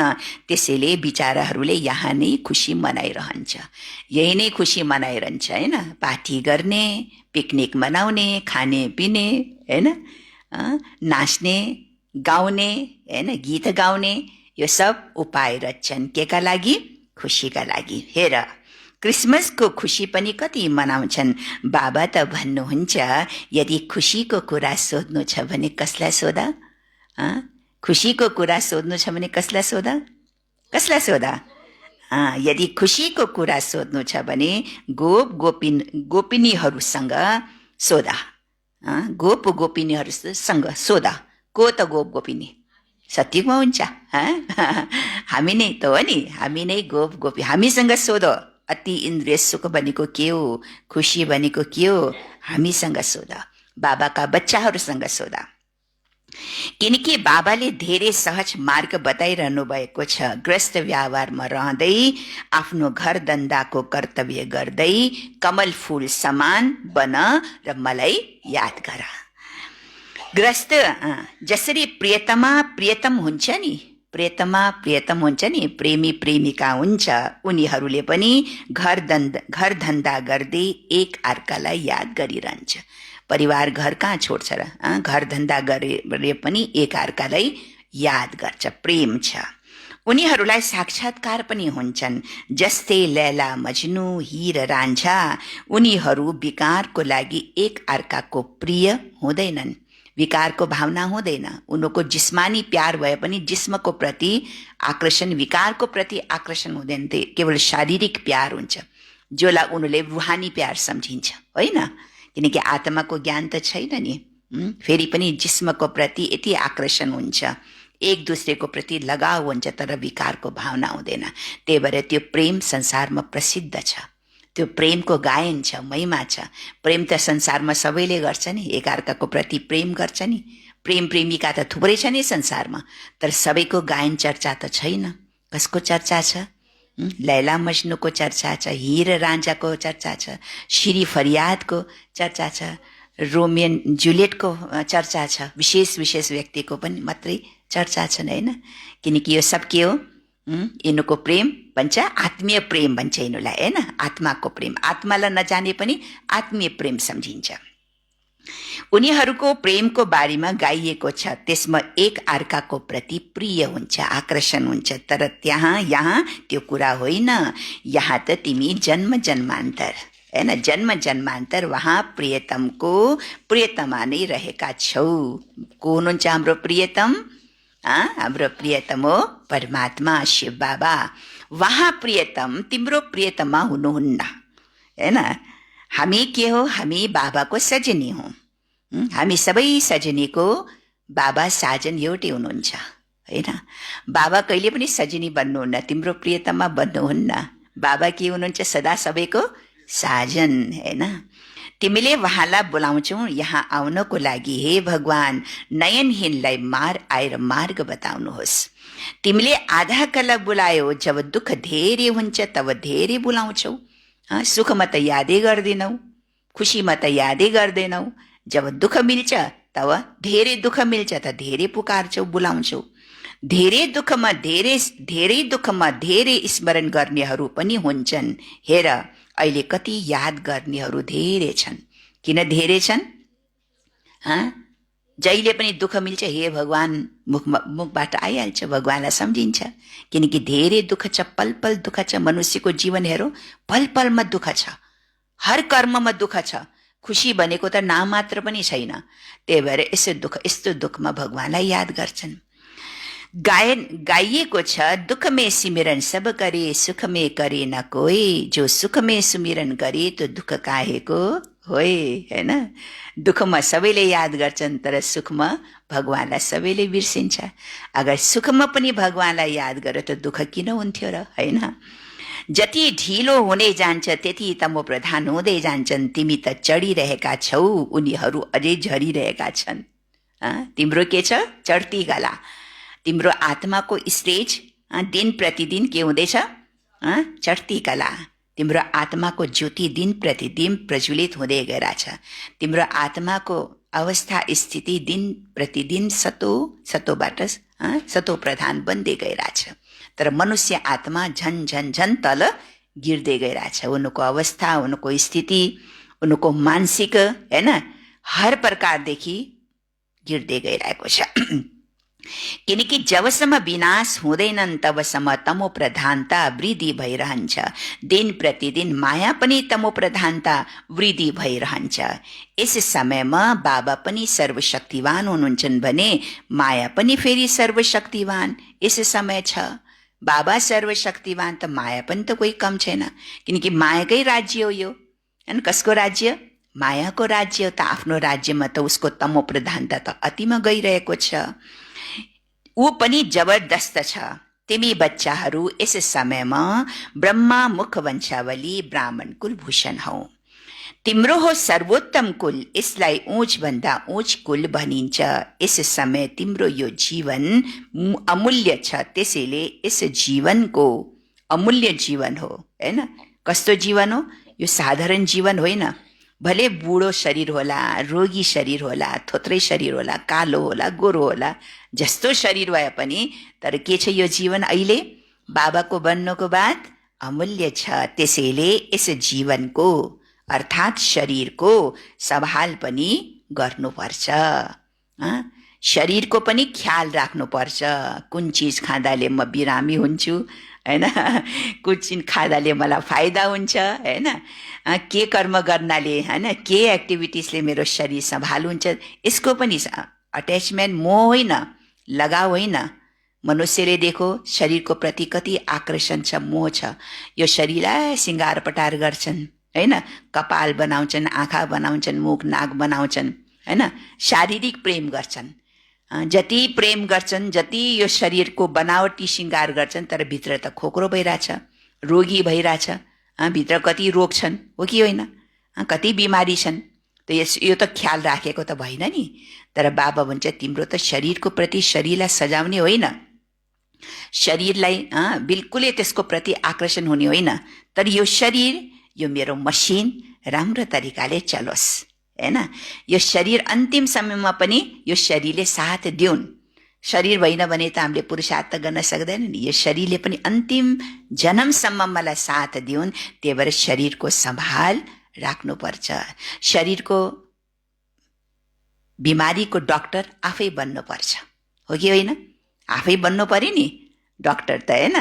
त्यसैले बिचाराहरूले यहाँ नै खुसी मनाइरहन्छ, यही नै खुसी मनाइरहन्छ, हैन? पार्टी गर्ने, पिकनिक मनाउने, खाने पिने, हैन? नाच्ने, गाउने, हैन? गीत गाउने, यो सब उपाय रच्छन्। केका लागि? खुसीका लागि। हेर, क्रिसमसको खुसी पनि कति मनाउँछन्। बाबा त भन्नुहुन्छ, यदि खुसीको कुरा सोध्नु छ भने कसलाई सोधा? खुसीको कुरा सोध्नु छ भने कसलाई सोधा? यदि खुसीको कुरा सोध्नु छ भने गोपिनीहरूसँग सोधा। गोपिनीहरूसँग सोधा। को त गोपिनी? सत्यमा हुन्छ। हामी नै त हो नि, हामी नै गोपी। हामीसँग सोधो, अति इन्द्रिय सुख भनेको के हो, खुसी भनेको के हो? हामीसँग सोधा, बाबाका बच्चाहरूसँग सोधा। किनकि बाबाले धेरै सहज मार्ग बताइरहनु भएको छ। ग्रस्त व्यवहारमा रहँदै, आफ्नो घर धन्दाको कर्तव्य गर्दै, कमल फूल समान बन र मलाई याद गर। ग्रस्त जसरी प्रियतम हुन्छ नि, प्रेमी प्रेमिका हुन्छ, उनीहरूले पनि घर धन्दा गर्दै एक अर्कालाई याद गरिरहन्छ। परिवार घर कहाँ छोड्छ र? घर धन्दा गरे पनि एक अर्कालाई याद गर्छ, प्रेम छ। उनीहरूलाई साक्षात्कार पनि हुन्छन्। जस्तै लैला मजनू, हीर राञ्झा, उनीहरू विकारको लागि एक अर्काको प्रिय हुँदैनन्। विकारको भावना हुँदैन। उनको जिस्मानी प्यार भए पनि जिस्मको प्रति आकर्षण, विकारको प्रति आकर्षण हुँदैन, केवल शारीरिक प्यार हुन्छ, जसलाई उनीहरूले रुहानी प्यार सम्झिन्छ, होइन? किनकि आत्माको ज्ञान त छैन नि। फेरि पनि जिस्मको प्रति यति आकर्षण हुन्छ, एक दूसरेको प्रति लगाव हुन्छ, तर विकारको भावना हुँदैन। त्यही भएर त्यो प्रेम संसारमा प्रसिद्ध छ, त्यो प्रेमको गायन छ, महिमा छ। प्रेम त संसारमा सबैले गर्छ नि, एकअर्काको प्रति प्रेम गर्छ नि। प्रेम प्रेमिका त थुप्रै छ नि संसारमा, तर सबैको गायन चर्चा त छैन। कसको चर्चा छ? लैला मजनुको चर्चा छ, हीर राजाको चर्चा छ, श्री फरियादको चर्चा छ, रोमियन जुलियटको चर्चा छ, विशेष विशेष व्यक्तिको पनि मात्रै चर्चा छन्, होइन? किनकि यो सब के हो? यिनीहरूको प्रेम भन्छ आत्मीय प्रेम भन्छ यिनीहरूलाई, होइन? आत्माको प्रेम, आत्मालाई नजाने पनि आत्मीय प्रेम सम्झिन्छ। उनीहरूको प्रेमको बारेमा गाइएको छ, त्यसमा एक अर्काको प्रति प्रिय हुन्छ, आकर्षण हुन्छ। तर यहाँ त्यो कुरा होइन। यहाँ त तिमी जन्म जन्मान्तर, होइन? जन्म जन्मान्तर वहाँ प्रियतमको प्रियतमा नै रहेका छौ। को हुनुहुन्छ हाम्रो प्रियतम? हाम्रो प्रियतम हो परमात्मा, शिव बाबा। वहाँ प्रियतम तिम्रो प्रियतमा हुनुहुन्न, होइन? हामी के हो? हामी बाबाको सजनी हौँ। हामी सबै सजनीको बाबा साजन एउटै हुनुहुन्छ, होइन? बाबा कहिले पनि सजनी बन्नुहुन्न, तिम्रो प्रियतमा बन्नुहुन्न। बाबा के हुनुहुन्छ? सदा सबैको साजन, होइन? तिमीले उहाँलाई बोलाउँछौ यहाँ आउनको लागि। हे भगवान, नयनहीनलाई आएर मार्ग बताउनुहोस्। तिमीले आधा कला बोलायो, जब दुःख धेरै हुन्छ तब धेरै बोलाउँछौ। सुखमा त यादै गर्दैनौ, खुसीमा त यादै गर्दैनौ, जब दुःख मिल्छ तब धेरै दुःख मिल्छ त धेरै पुकार्छौ, बोलाउँछौ। धेरै दुःखमा धेरै स्मरण गर्नेहरू पनि हुन्छन्। हेर, अहिले कति याद गर्नेहरू धेरै छन्। किन धेरै छन्? जहिले पनि दुःख मिल्छ, हे भगवान मुखबाट आइहाल्छ, भगवानलाई सम्झिन्छ। किनकि धेरै दुःख छ, पल पल दुःख छ। मनुष्यको जीवन हेरौँ, पल पलमा दुःख छ, हर कर्ममा दुःख छ। खुसी भनेको त नाम मात्र पनि छैन। त्यही भएर यस्तो दुःखमा भगवानलाई याद गर्छन्। गाइएको छ, दुख में सिमरन सब करे, सुख में करे न कोई। जो सुख में सुमिरन करे तो दुःख काहेको होय, होइन? दुःखमा सबैले याद गर्छन्, तर सुखमा भगवानलाई सबैले बिर्सिन्छ। अगर सुखमा पनि भगवानलाई याद गर त दुःख किन हुन्थ्यो र, होइन? जति ढिलो हुने जान्छ त्यति तमो प्रधान हुँदै जान्छन्। तिमी त चढिरहेका छौ, उनीहरू अझै झरिरहेका छन्। तिम्रो के छ? चढ्ती गला। तिम्रो आत्माको स्टेज दिन प्रतिदिन के हुँदैछ? चढ्ती कला। तिम्रो आत्माको ज्योति दिन प्रतिदिन प्रज्वलित हुँदै गइरहेछ। तिम्रो आत्माको अवस्था स्थिति दिन प्रतिदिन सतोबाट सतो प्रधान बन्दै गइरहेछ। तर मनुष्य आत्मा झन झन झन तल गिर्दै गइरहेछ। उनको अवस्था, उनको स्थिति, उनको मानसिक, होइन, हर प्रकारदेखि गिर्दै गइरहेको छ। किनकि जबसम्म विनाश हुँदैनन् तबसम्म तमो प्रधानता वृद्धि भइरहन्छ। दिन प्रतिदिन माया पनि तमो प्रधानता वृद्धि भइरहन्छ। यस समयमा बाबा पनि सर्वशक्तिवान हुनुहुन्छन् भने माया पनि फेरि सर्वशक्तिवान यस समय छ। बाबा सर्वशक्तिवान त माया पनि त कोही कम छैन। किनकि मायाकै राज्य हो यो, होइन? कसको राज्य? मायाको राज्य। त आफ्नो राज्यमा त उसको तमो प्रधानता त अतिमा गइरहेको छ। ऊ पनि जबरदस्त छ। तिमी बच्चाहरू यस समयमा ब्रह्मा मुख वंशावली ब्राह्मण कुल भूषण हौ। तिम्रो हो सर्वोत्तम कुल, यसलाई ऊंच भन्दा ऊंच कुल भनिन्छ। यस समय तिम्रो यो जीवन अमूल्य छ, त्यसैले यस जीवनको अमूल्य जीवन हो, होइन? कस्तो जीवन हो? यो साधारण जीवन होइन। भले बुढो शरीर होला, रोगी शरीर होला, थोत्रै शरीर होला, कालो होला, गोरो होला, जस्तो शरीर भए पनि, तर के छ यो जीवन? अहिले बाबाको बन्नको बाद अमूल्य छ। त्यसैले यस जीवनको अर्थात् शरीरको सम्हाल पनि गर्नुपर्छ। शरीरको पनि ख्याल राख्नुपर्छ। कुन चिज खाँदाले म बिरामी हुन्छु, हैन, कुन खादाले मलाई फाइदा हुन्छ, हैन, के कर्म गर्नाले, हैन, के एक्टिभिटिजले मेरो शरीर सम्हाल हुन्छ, यसको पनि अट्याचमेन्ट मोह होइन, लगाव होइन। मनुष्यले देखो शरीरको प्रति कति आकर्षण छ, मोह छ। यो शरीरलाई सिँगार पटार गर्छन्, हैन, कपाल बनाउँछन्, आँखा बनाउँछन्, मुख नाक बनाउँछन्, हैन, शारीरिक प्रेम गर्छन्। जति प्रेम गर्छन्, जति यो शरीरको बनावटी सिँगार गर्छन्, तर भित्र त खोक्रो भइरहेछ, रोगी भइरहेछ। भित्र कति रोग छन्, हो कि होइन, कति बिमारी छन्। त यो त ख्याल राखेको त भएन नि। तर बाबा भन्छ तिम्रो त शरीरको प्रति, शरीरलाई सजाउने होइन, शरीरलाई बिल्कुलै त्यसको प्रति आकर्षण हुने होइन। तर यो शरीर, यो मेरो मसिन राम्रो तरिकाले चलोस्, हैन। यो शरीर अन्तिम समयमा पनि यो शरीरले साथ दिउन्। शरीर भएन भने त हामीले पुरुषार्थ गर्न सक्दैन नि। यो शरीरले पनि अन्तिम जन्मसम्म मलाई साथ दिउन्। त्यही भएर शरीरको सम्हाल राख्नुपर्छ। शरीरको बिमारीको डाक्टर आफै बन्नुपर्छ, हो कि होइन? आफै बन्नु पर्यो नि डाक्टर त, हैन।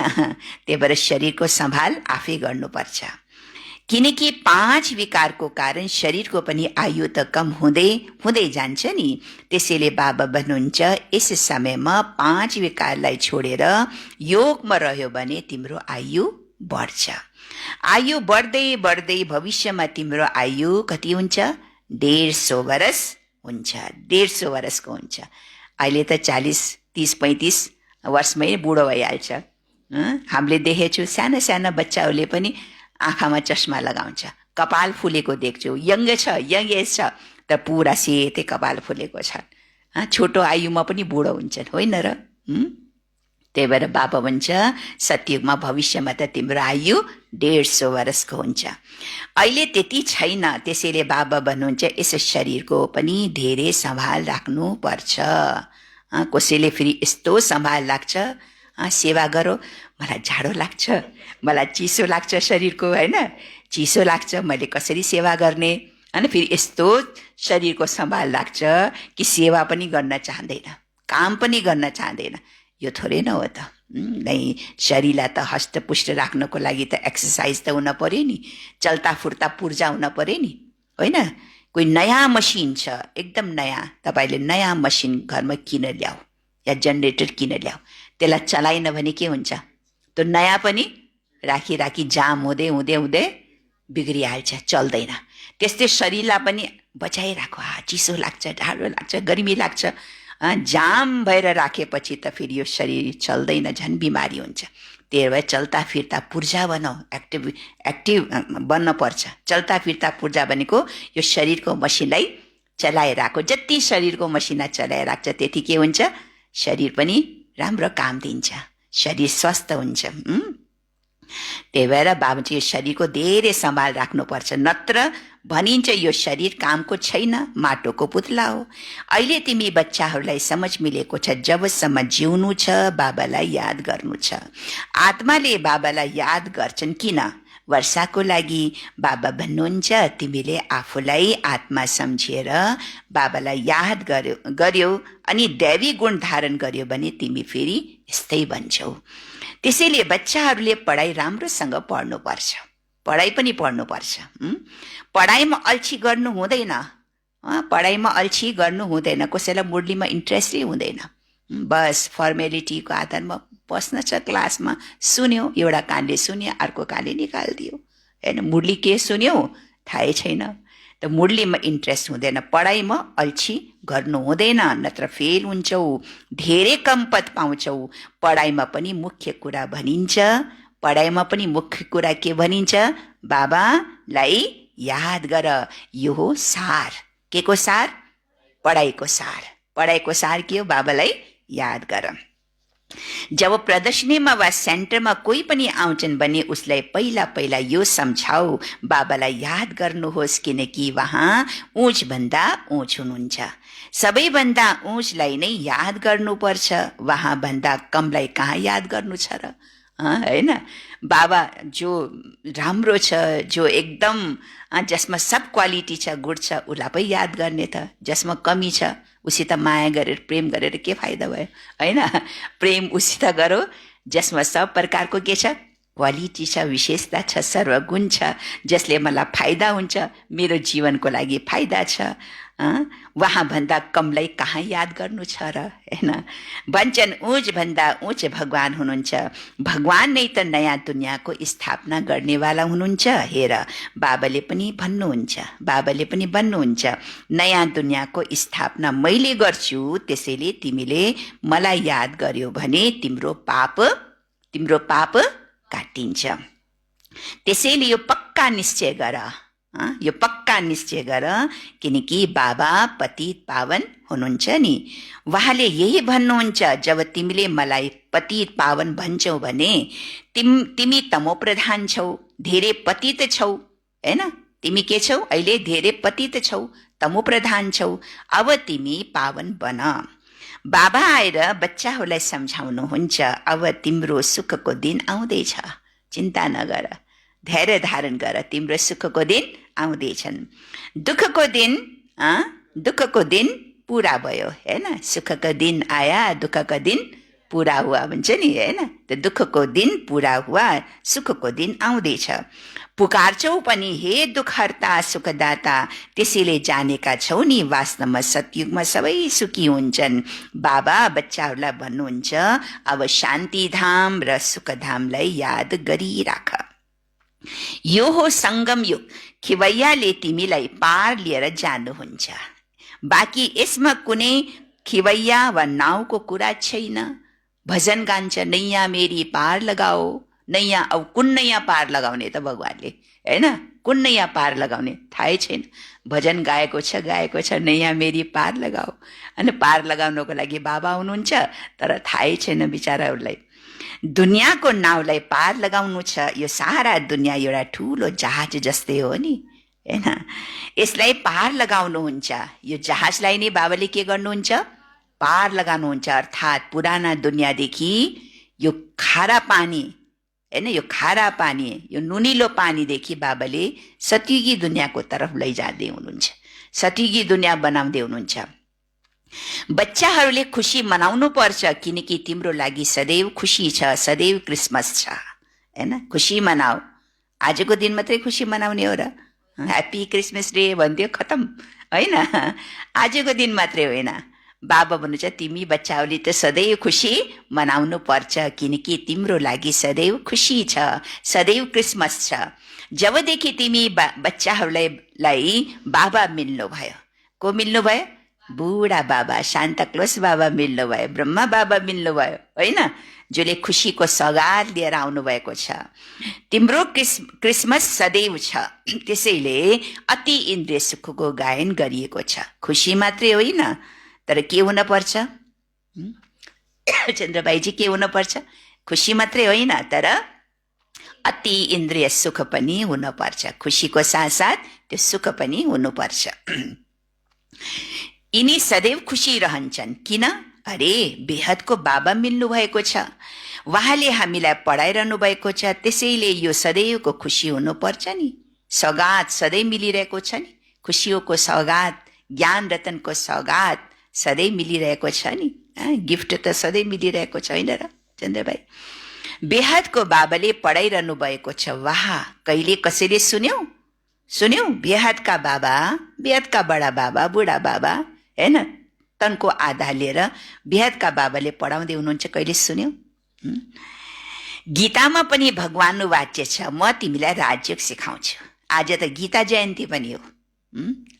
त्यही भएर शरीरको सम्हाल आफै गर्नुपर्छ। किनकि 5 विकारको कारण शरीरको पनि आयु त कम हुँदै हुँदै जान्छ नि। त्यसैले बाबा भन्नुहुन्छ यस समयमा 5 विकारलाई छोडेर योगमा रह्यो भने तिम्रो आयु बढ्छ। आयु बढ्दै बढ्दै भविष्यमा तिम्रो आयु कति हुन्छ? 150 वर्ष हुन्छ, 150 वर्षको हुन्छ। अहिले त 40, 30, 35 वर्षमै बुढो भइहाल्छ। हामीले देखेछु साना साना बच्चाहरूले पनि आँखामा चस्मा लगाउँछ, कपाल फुलेको देख्छु। यङ छ, यङ एज छ, त पुरा सेतै कपाल फुलेको छ। छोटो आयुमा पनि बुढो हुन्छन्, होइन र? त्यही भएर बाबा भन्छ सतयुगमा भविष्यमा त तिम्रो आयु 150 वर्षको हुन्छ। अहिले त्यति छैन। त्यसैले बाबा भन्नुहुन्छ यस शरीरको पनि धेरै सम्हाल राख्नुपर्छ। कसैले फेरि यस्तो सम्हाल लाग्छ, सेवा गरो, मलाई झाडो लाग्छ, मलाई चिसो लाग्छ शरीरको, होइन, चिसो लाग्छ, मैले कसरी सेवा गर्ने? अनि फेरि यस्तो शरीरको सम्हाल लाग्छ कि सेवा पनि गर्न चाहँदैन, काम पनि गर्न चाहँदैन। यो थोरै न हो त। नै शरीरलाई त हष्टपुष्ट राख्नको लागि त एक्सर्साइज त हुन पर्यो नि, चल्ता फुर्ता पूर्जा हुन पर्यो नि, होइन? कोही नयाँ मसिन छ, एकदम नयाँ, तपाईँले नयाँ मसिन घरमा किन ल्याऊ या जेनेरेटर किन ल्याऊ, त्यसलाई चलाएन भने के हुन्छ? त्यो नयाँ पनि राखी राखी जाम हुँदै हुँदै हुँदै बिग्रिहाल्छ, चल्दैन। त्यस्तै शरीरलाई पनि बचाइराखो। चिसो लाग्छ, ढाडो लाग्छ, गर्मी लाग्छ, जाम भएर राखेपछि त फेरि यो शरीर चल्दैन, झन् बिमारी हुन्छ। त्यही भएर चल्ता फिर्ता पूर्जा बनाऊ, एक्टिभ बन्न पर्छ। चल्ता फिर्ता पूर्जा भनेको यो शरीरको मसिनलाई चलाइराखो। जति शरीरको मसिनलाई चलाइराख्छ त्यति के हुन्छ? शरीर पनि राम्रो काम दिन्छ, शरीर स्वस्थ हुन्छ। त्यही भएर बाबा चाहिँ यो शरीरको धेरै सम्हाल राख्नुपर्छ। नत्र भनिन्छ यो शरीर कामको छैन, माटोको पुतला हो। अहिले तिमी बच्चाहरूलाई समझ मिलेको छ, जबसम्म जिउनु छ बाबालाई याद गर्नु छ। आत्माले बाबालाई याद गर्छन् किन? वर्षाको लागि। बाबा भन्नुहुन्छ तिमीले आफूलाई आत्मा सम्झिएर बाबालाई याद गर्यो अनि दैवी गुण धारण गर्यो भने तिमी फेरि यस्तै बन्छौ। त्यसैले बच्चाहरूले पढाइ राम्रोसँग पढ्नुपर्छ, पढाइ पनि पढ्नुपर्छ। पढाइमा अल्छी गर्नु हुँदैन, पढाइमा अल्छी गर्नु हुँदैन। कसैलाई मुरलीमा इन्ट्रेस्टै हुँदैन, बस फर्मेलिटीको आधारमा बस्न छ क्लासमा, सुन्यो, एउटा कानले सुन्यो, अर्को कानले निकालिदियो, होइन? मुरली के सुन्यो थाहै छैन। त मुरलीमा इन्ट्रेस्ट हुँदैन, पढाइमा अल्छी गर्नु हुँदैन, नत्र फेल हुन्छौ, धेरै कम पद पाउँछौ। पढाइमा पनि मुख्य कुरा भनिन्छ, पढाइमा पनि मुख्य कुरा के भनिन्छ? बाबालाई याद गर। यो हो सार। के को सार? पढाइको सार। पढाइको सार के हो? बाबालाई याद गर। जब प्रदर्शनीमा वा सेन्टरमा कोही पनि आउँछन् भने उसलाई पहिला पहिला यो सम्झाऊ, बाबालाई याद गर्नुहोस्, किनकि उहाँ ऊँचभन्दा ऊँच हुनुहुन्छ। सबैभन्दा ऊँचलाई नै याद गर्नुपर्छ, उहाँभन्दा कमलाई कहाँ याद गर्नु छ र? होइन? बाबा जो राम्रो छ, जो एकदम जसमा सब क्वालिटी छ, गुड छ, उसलाई पै याद गर्ने त। जसमा कमी छ उसित माया गरेर प्रेम गरेर के फाइदा भयो, होइन? प्रेम उसित गरो जसमा सब प्रकारको के छ, क्वालिटी छ, विशेषता छ, सर्वगुण छ, जसले मलाई फाइदा हुन्छ, मेरो जीवनको लागि फाइदा छ। उहाँभन्दा कमलाई कहाँ याद गर्नु छ र, होइन? भन्छन् उच भन्दा उच भगवान हुनुहुन्छ। भगवान नै त नयाँ दुनियाँको स्थापना गर्नेवाला हुनुहुन्छ। हेर, बाबाले पनि भन्नुहुन्छ नयाँ दुनियाँको स्थापना मैले गर्छु, त्यसैले तिमीले मलाई याद गर्यो भने तिम्रो पाप काटिन्छ। त्यसैले यो पक्का निश्चय गर, किनकि बाबा पतित पावन हुनुहुन्छ नि। उहाँले यही भन्नुहुन्छ, जब तिमीले मलाई पतित पावन भन्छौ भने तिमी तमो प्रधान छौ, धेरै पतित छौ, हैन? तिमी के छौ? अहिले धेरै पतित छौ, तमो प्रधान छौ। अब तिमी पावन बन। बाबा आएर बच्चाहरूलाई सम्झाउनुहुन्छ, अब तिम्रो सुखको दिन आउँदैछ, चिन्ता नगर, धैर्य धारण गर, तिम्रो सुखको दिन आउँदैछन्। दुःखको दिन पूरा भयो, हैन? सुखको दिन आया, दुःखको दिन पूरा हुआ भन्छ नि, हैन? त दुःखको दिन पूरा हुआ, सुखको दिन आउँदैछ। पुकारछौ पनि हे दुःखहर्ता सुखदाता, त्यसैले जानेका छौ नि वास्तवमा सतयुगमा सबै सुखी हुन्छन्। बाबा बच्चाहरूलाई भन्नुहुन्छ, अब शान्तिधाम र सुखधामलाई याद गरिराख। यो हो सङ्गम युग, खिवैयाले तिमीलाई पार लिएर जानुहुन्छ। बाँकी यसमा कुनै खिवैया वा नाउँको कुरा छैन। भजन गान्छ, नैया मेरी पार लगाओ, नैया। अब कुन नैया पार लगाउने त भगवानले, हैन? कुन नैया पार लगाउने थाहै छैन। भजन गाएको छ, नैया मेरी पार लगाओ, अनि पार लगाउनको लागि बाबा हुनुहुन्छ, तर थाहै छैन बिचाराहरूलाई। दुनियाँको नाउँलाई पार लगाउनु छ। यो सारा दुनियाँ एउटा ठुलो जहाज जस्तै हो नि, हैन? यसलाई पार लगाउनुहुन्छ। यो जहाजलाई नै बाबाले के गर्नुहुन्छ? पार लगाउनुहुन्छ। अर्थात् पुराना दुनियाँदेखि यो खारा पानी, हैन, यो खारा पानी, यो नुनिलो पानीदेखि बाबाले सतयुगी दुनियाँको तर्फ लैजाँदै हुनुहुन्छ, सतयुगी दुनियाँ बनाउँदै हुनुहुन्छ। बच्चाहरूले खुसी मनाउनु पर्छ, किनकि तिम्रो लागि सदैव खुसी छ, सदैव क्रिसमस छ, हैन? खुसी मनाऊ। आजको दिन मात्रै खुसी मनाउने हो र? ह्याप्पी क्रिसमस डे भन्थ्यो, खतम, होइन? आजको दिन मात्रै होइन। बाबा भन्नुहुन्छ, तिमी बच्चाहरूले त सदैव खुसी मनाउनु पर्छ, किनकि तिम्रो लागि सदैव खुसी छ, सदैव क्रिसमस छ। जबदेखि तिमी बच्चाहरूलाई बाबा मिल्नुभयो, को मिल्नुभयो? बुढा बाबा, शान्ता क्लोज बाबा मिल्नुभयो, ब्रह्मा बाबा मिल्नुभयो, होइन? जसले खुसीको सौगात लिएर आउनुभएको छ। तिम्रो क्रिसमस सदैव छ, त्यसैले अति इन्द्रिय सुखको गायन गरिएको छ। खुसी मात्रै होइन, तर के हुन पर्छ चन्द्रभाइजी? के हुन पर्छ? खुसी मात्रै होइन, तर अति इन्द्रिय सुख पनि हुन पर्छ। खुसीको साथसाथ त्यो सुख पनि हुनुपर्छ। यिनी सदैव खुसी रहन्छन्। किन? अरे बेहदको बाबा मिल्नु भएको छ, उहाँले हामीलाई पढाइरहनु भएको छ, त्यसैले यो सदैवको खुसी हुनुपर्छ नि। सौगात सधैँ मिलिरहेको छ नि, खुसीको सौगात, ज्ञान रतनको सौगात सधैँ मिलिरहेको छ नि। गिफ्ट त सधैँ मिलिरहेको छ, होइन र चन्द्रभाइ? बेहदको बाबाले पढाइरहनु भएको छ। वाह, कहिले कसैले सुन्यौ? बेहदका बाबा, बेहदका बडा बाबा, बुढा बाबा, हैन, तनको आधा लिएर बेहदका बाबाले पढाउँदै हुनुहुन्छ, कहिले सुन्यौ? गीतामा पनि भगवान वाच्य छ, म तिमीलाई राजयोग सिकाउँछु। आज त गीता जयन्ती पनि हो।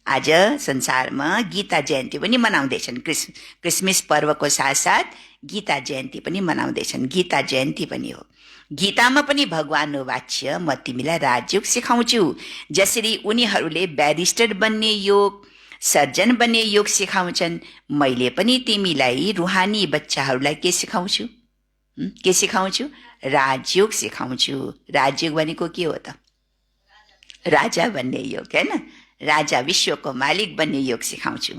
आज संसारमा गीता जयन्ती पनि मनाउँदैछन्। क्रिसमस पर्वको साथसाथ गीता जयन्ती पनि मनाउँदैछन्। गीता जयन्ती पनि हो। गीतामा पनि भगवान वाच्य, म तिमीलाई राजयोग सिकाउँछु। जसरी उनीहरूले ब्यारिस्टर बन्ने योग, सर्जन बन्ने योग सिकाउँछन्, मैले पनि तिमीलाई रुहानी बच्चाहरूलाई के सिकाउँछु? राजयोग सिकाउँछु। राजयोग भनेको के हो त? राजा बन्ने योग, हैन? राजा, विश्वको मालिक बन्ने योग सिकाउँछु।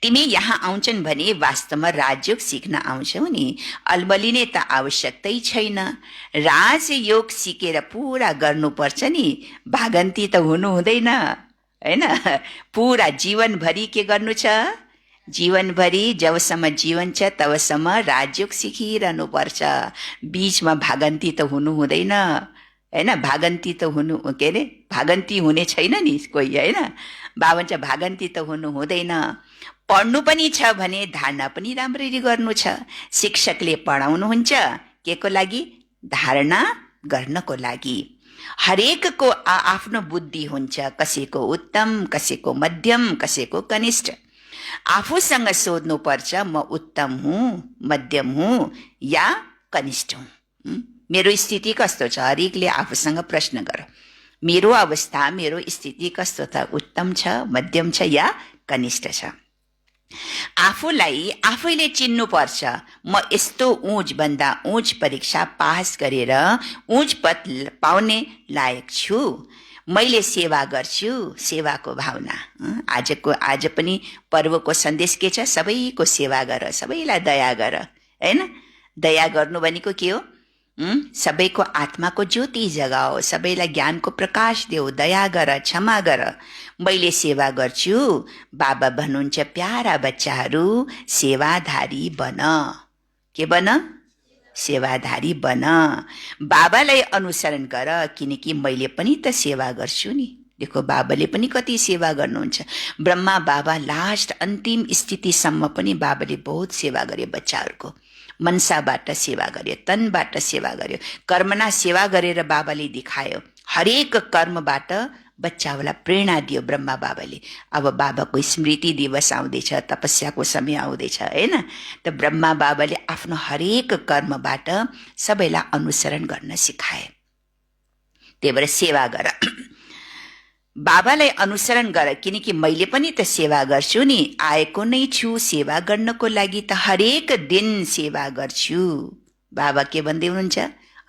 तिमी यहाँ आउँछन् भने वास्तवमा राजयोग सिक्न आउँछौ नि, अलबलिने त आवश्यकतै छैन। राजयोग सिकेर पुरा गर्नुपर्छ नि, भागन्ती त हुनु हुँदैन, हैन? पुरा जीवनभरि के गर्नु छ? जीवनभरि जबसम्म जीवन छ तबसम्म राजयोग सिकिरहनुपर्छ। बीचमा भागन्ती त हुनु हुँदैन हैन, भागन्ती त हुनु के अरे भागन्ती हुने छैन नि कोही हैन। बाबा भन्छ भागन्ती त हुनु हुँदैन। पढ्नु पनि छ भने धारणा पनि राम्ररी गर्नु छ। शिक्षकले पढाउनुहुन्छ के को लागि? धारणा गर्नको लागि। हरेकको आफ्नो बुद्धि हुन्छ, कसैको उत्तम, कसैको मध्यम, कसैको कनिष्ठ। आफूसँग सोध्नु पर्छ म उत्तम हुँ, मध्यम हुँ या कनिष्ठ हुँ। मेरो स्थिति कस्तो छ? हरेकले आफूसँग प्रश्न गर, मेरो अवस्था, मेरो स्थिति कस्तो छ? उत्तम छ, मध्यम छ या कनिष्ठ छ? आफूलाई आफैले चिन्नु पर्छ। म यस्तो उच्च भन्दा उच्च परीक्षा पास गरेर उच्च पद पाउने लायक छु। मैले सेवा गर्छु, सेवाको भावना। आज पनि पर्वको सन्देश के छ? सबैको सेवा गर, सबैलाई दया गर हैन। दया गर्नु भनेको के हो? सबैको आत्माको ज्योति जगाओ, सबैलाई ज्ञानको प्रकाश देऊ, दया गर, क्षमा गर। मैले सेवा गर्छु। बाबा भन्नुहुन्छ प्यारा बच्चाहरू सेवाधारी बन। के बन? सेवाधारी बन। बाबालाई अनुसरण गर, किनकि मैले पनि त सेवा गर्छु नि। देखो बाबाले पनि कति सेवा गर्नुहुन्छ। ब्रह्मा बाबा लास्ट अन्तिम स्थितिसम्म पनि बाबाले बहुत सेवा गरे बच्चाहरूको। मनसाबाट सेवा गर्यो, तनबाट सेवा गर्यो, कर्मना सेवा गरेर बाबाले देखायो। हरेक कर्मबाट बच्चाहरूलाई प्रेरणा दियो ब्रह्मा बाबाले। अब बाबाको स्मृति दिवस आउँदैछ, तपस्याको समय आउँदैछ हैन। त ब्रह्मा बाबाले आफ्नो हरेक कर्मबाट सबैलाई अनुसरण गर्न सिकाए। त्यही भएर सेवा गर, बाबालाई अनुसरण गर, किनकि मैले पनि त सेवा गर्छु नि। आएको नै छु सेवा गर्नको लागि, त हरेक दिन सेवा गर्छु। बाबा के भन्दै हुनुहुन्छ?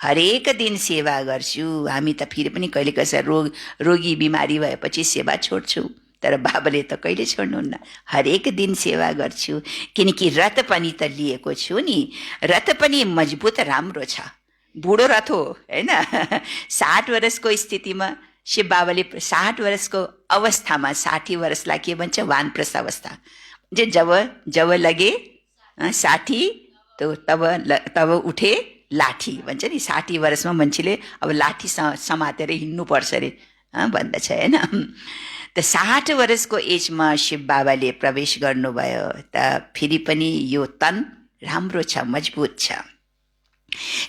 हरेक दिन सेवा गर्छु। हामी त फेरि पनि कहिले कसै रोगी बिमारी भएपछि सेवा छोड्छौँ, तर बाबाले त कहिले छोड्नुहुन्न। हरेक दिन सेवा गर्छु, किनकि रथ पनि त लिएको छु नि। रथ पनि मजबुत राम्रो छ, बुढो रथ हो हैन। 60 वर्षको स्थितिमा शिव बाबाले 60 वर्षको अवस्थामा, 60 वर्षलाई के भन्छ? वानप्रस्थ अवस्था। जब लगे 60 तब उठे लाठी भन्छ नि। 60 वर्षमा मान्छेले अब लाठी समातेर हिँड्नुपर्छ अरे भन्दछ हैन। त 60 वर्षको एजमा शिव बाबाले प्रवेश गर्नुभयो। त फेरि पनि यो तन राम्रो छ, मजबुत छ।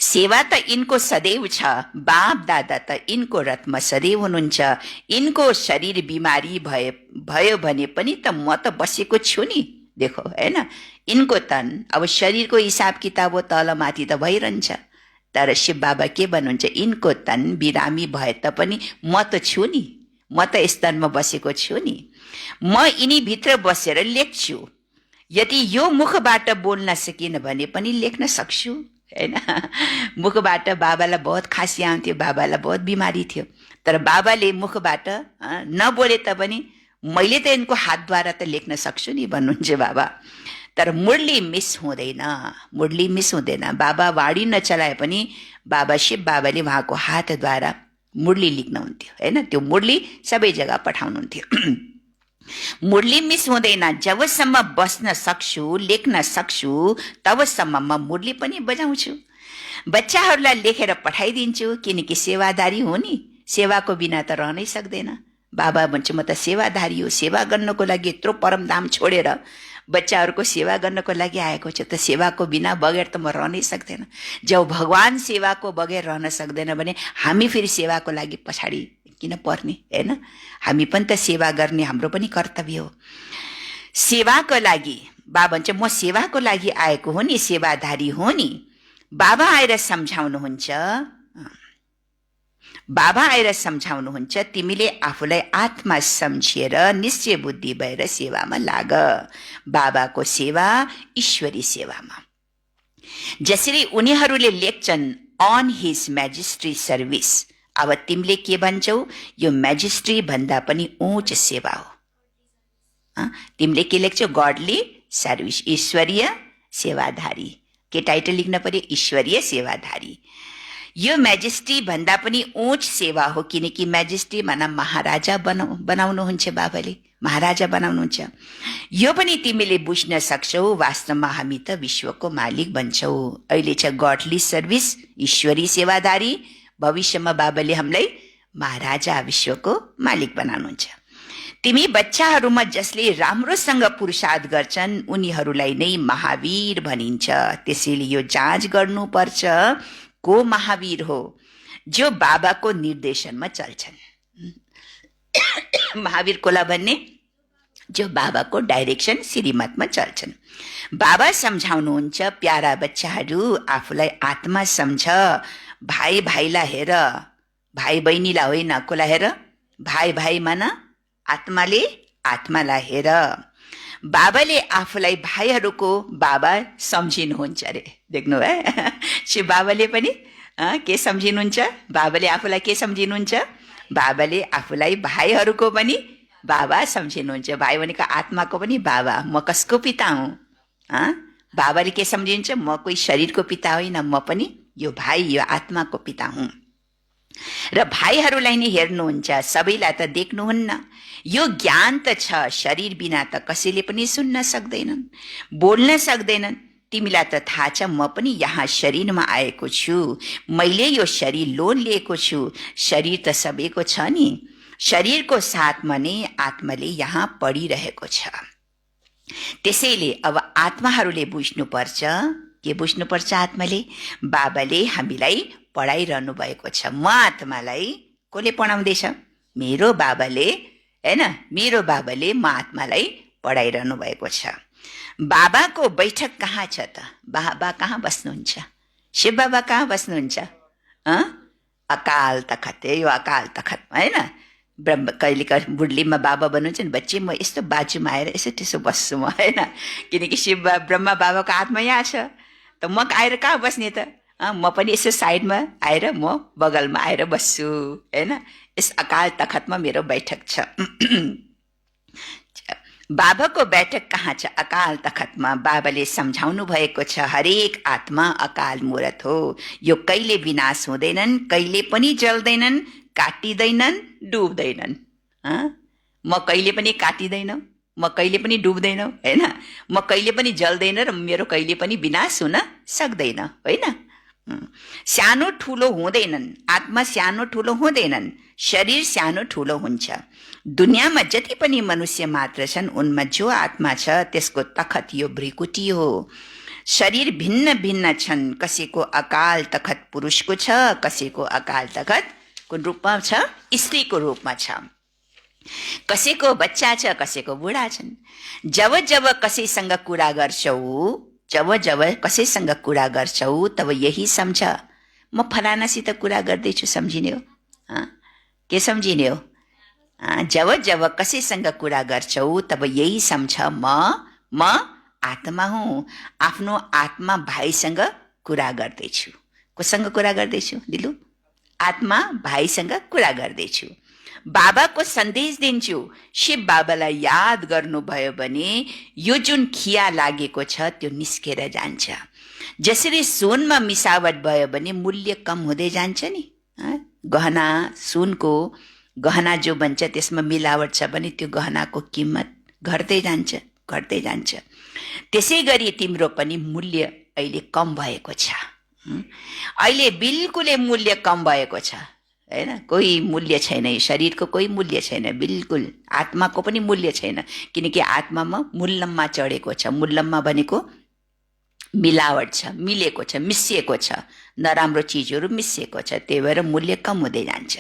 सेवा त इनको सदैव छ। बाप दादा त इनको रथमा सदैव हुनुहुन्छ। इनको शरीर बिमारी भयो भने पनि त म त बसेको छु नि। देखो हैन, इनको तन अब शरीरको हिसाब किताब तलमाथि त भइरहन्छ, तर शिव बाबा के भन्नुहुन्छ? इनको तन बिरामी भए तापनि म त छु नि, म त स्तनमा बसेको छु नि। म यिनी भित्र बसेर लेख्छु। यदि यो मुखबाट बोल्न सकिन भने पनि लेख्न सक्छु हैन। मुखबाट बाबालाई बहुत खाँसी आउँथ्यो, बाबालाई बहुत बिमारी थियो, तर बाबाले मुखबाट नबोले तापनि मैले त यिनको हातद्वारा त लेख्न सक्छु नि भन्नुहुन्छ बाबा। तर मुरली मिस हुँदैन, मुरली मिस हुँदैन। बाबा वाणी नचलाए पनि बाबा शिव बाबाले उहाँको हातद्वारा मुरली लेख्नुहुन्थ्यो हैन। त्यो मुरली सबै जग्गा पठाउनुहुन्थ्यो। मुरली मिस हुँदैन। जबसम्म बस्न सक्छु, लेख्न सक्छु, तबसम्म म मुरली पनि बजाउँछु। बच्चाहरूलाई लेखेर पठाइदिन्छु, किनकि सेवादारी हो नि। सेवाको बिना त रहनै सक्दैन। बाबा भन्छ म त सेवादारी हो, सेवा गर्नको लागि यत्रो परमधाम छोडेर बच्चाहरूको सेवा गर्नको लागि आएको छु। त सेवाको बिना बगैर त म रहनै सक्दैन। जब भगवान सेवाको बगैर रहन सक्दैन भने हामी फेरि सेवाको लागि पछाडि किन पर्ने हैन। हामी पनि त सेवा गर्ने हाम्रो पनि कर्तव्य हो। सेवाको लागि बाबा भन्छ म सेवाको लागि आएको हो नि, सेवाधारी हो नि। बाबा आएर सम्झाउनुहुन्छ तिमीले आफूलाई आत्मा सम्झिएर निश्चय बुद्धि भएर सेवामा लाग। बाबाको सेवा ईश्वरी सेवामा। जसरी उनीहरूले लेख्छन् अन हिज म्याजिस्ट्री सर्भिस, अब तिमीले के भन्छौ? यो म्याजिस्ट्री भन्दा पनि उच्च सेवा हो। तिमीले के लेख्छौ? गॉडली सर्भिस, ईश्वरीय सेवाधारी। के टाइटल लेख्न पर्यो? ईश्वरीय सेवाधारी। यो मेजेस्टी भन्दा पनि उच्च सेवा हो, किनकि मेजेस्टी माना महाराजा बनाउनुहुन्छ, बाबाले महाराजा बनाउनुहुन्छ। यो पनि तिमीले बुझ्न सक्छौ, वास्तवमा हामी त विश्वको मालिक बन्छौ। अहिले छ गडली सर्भिस, ईश्वरी सेवादारी, भविष्यमा बाबाले हामीलाई महाराजा, विश्वको मालिक बनाउनुहुन्छ। तिमी बच्चाहरूमा जसले राम्रोसँग पुरुषार्थ गर्छन् उनीहरूलाई नै महावीर भनिन्छ। त्यसैले यो जाँच गर्नुपर्छ को महावीर हो, जो बाबाको निर्देशनमा चल्छन्। महावीर कोला भन्ने जो बाबाको डाइरेक्सन श्रीमतमा चल्छन्। बाबा सम्झाउनुहुन्छ, प्यारा बच्चाहरू आफूलाई आत्मा सम्झ, भाइ भाइलाई हेर, भाइ बहिनीलाई होइन, कोलाई हेर, भाइ भाइ माना आत्माले आत्मालाई हेर। बाबाले आफूलाई भाइहरूको बाबा सम्झिनुहुन्छ अरे, देख्नु है। शिव बाबाले पनि के सम्झिनुहुन्छ, बाबाले आफूलाई के सम्झिनुहुन्छ, बाबाले आफूलाई भाइहरूको पनि बाबा सम्झिनुहुन्छ। भाइ भनेको आत्माको पनि बाबा, म कसको पिता हुँ, बाबाले के सम्झिनुहुन्छ, म कोही शरीरको पिता होइन, म पनि यो भाइ, यो आत्माको पिता हुँ। र भाइहरूलाई नै हेर्नुहुन्छ, सबैलाई त देख्नुहुन्न। यो ज्ञान त छ, शरीर बिना त कसैले पनि सुन्न सक्दैनन्, बोल्न सक्दैनन्। तिमीलाई त थाहा छ, म पनि यहाँ शरीरमा आएको छु, मैले यो शरीर लोन लिएको छु। शरीर त सबैको छ नि, शरीरको साथमा नै आत्माले यहाँ पढिरहेको छ। त्यसैले अब आत्माहरूले बुझ्नुपर्छ, के बुझ्नुपर्छ आत्माले, बाबाले हामीलाई पढाइरहनु भएको छ। म आत्मालाई कसले पढाउँदैछ, मेरो बाबाले, हैन, मेरो बाबाले म आत्मालाई पढाइरहनु भएको छ। बाबाको बैठक कहाँ छ त, बाबा कहाँ बस्नुहुन्छ, शिव बाबा कहाँ बस्नुहुन्छ, अकाल तखत, यो अकाल तखतमा, होइन। ब्रह्म कहिले बुढलीमा बाबा भन्नुहुन्छ नि, बच्चे म यस्तो बाजुमा आएर यसो त्यसो बस्छु म, होइन, किनकि शिव ब्रह्मा बाबाको आत्मा यहाँ छ, त म आएर कहाँ बस्ने त, म पनि यसो साइडमा आएर म बगलमा आएर बस्छु, होइन। यस अकाल तखतमा मेरो बैठक छ। बाबाको बैठक कहाँ छ, अकाल तखतमा। बाबाले सम्झाउनु भएको छ, हरेक आत्मा अकाल मूर्त हो, यो कहिले विनाश हुँदैनन्, कहिले पनि जल्दैनन्, काटिँदैनन्, डुब्दैनन्। म कहिले पनि काटिँदैन, म कहिले पनि डुब्दैन, होइन, म कहिले पनि जल्दैन र मेरो कहिले पनि विनाश हुन सक्दैन, होइन। सानो ठुलो हुँदैनन्, आत्मा सानो ठुलो हुँदैनन्, शरीर सानो ठुलो हुन्छ। दुनियाँमा जति पनि मनुष्य मात्र छन् उनमा जो आत्मा छ त्यसको तखत यो भ्रिकुटी हो। शरीर भिन्न भिन्न छन्, कसैको अकाल तखत पुरुषको छ, कसैको अकाल तखत कुन रूपमा छ, स्त्रीको रूपमा छ, कसैको बच्चा छ, कसैको बुढा छन्। जब जब कसैसँग कुरा गर्छौ, जब जब कसैसँग कुरा गर्छौ तब यही सम्झ, म फलानासित कुरा गर्दैछु, सम्झिने हो, के सम्झिने हो। जब जब कसैसँग कुरा गर्छौ तब यही सम्झ, म आत्मा हुँ, आफ्नो आत्मा भाइसँग कुरा गर्दैछु। कोसँग कुरा गर्दैछु दिलु, आत्मा भाइसँग कुरा गर्दैछु। बाबाको सन्देश दिन्छु, शिव बाबालाई याद गर्नुभयो भने यो जुन खिया लागेको छ त्यो निस्केर जान्छ। जसरी सुनमा मिसावट भयो भने मूल्य कम हुँदै जान्छ नि, गहना, सुनको गहना जो बन्छ त्यसमा मिलावट छ भने त्यो गहनाको किम्मत घट्दै जान्छ, घट्दै जान्छ। त्यसै गरी तिम्रो पनि मूल्य अहिले कम भएको छ, अहिले बिल्कुलै मूल्य कम भएको छ, हैन। कोही मूल्य छैन, शरीरको कोही मूल्य छैन, बिल्कुल आत्माको पनि मूल्य छैन, किनकि आत्मामा मुल्लममा चढेको छ। मुल्लममा भनेको मिलावट छ, मिलेको छ, मिसिएको छ, नराम्रो चिजहरू मिसिएको छ, त्यही भएर मूल्य कम हुँदै जान्छ।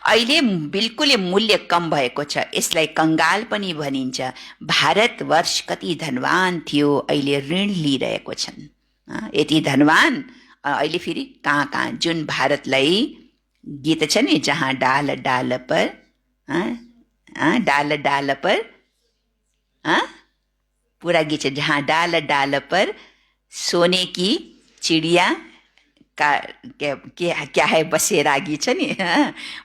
अहिले बिल्कुलै मूल्य कम भएको छ, यसलाई कंगाल पनि भनिन्छ। भारतवर्ष कति धनवान थियो, अहिले ऋण लिइरहेको छन्। यति धनवान अहिले फेरि कहाँ कहाँ, जुन भारतलाई गीत छ नि, जहाँ डाल डाल पर, डाल डाल पर, पूरा गीत छ, जहाँ डाल डाल पर सोने की चिड़िया का क्या है बसेरा गीत छ नि,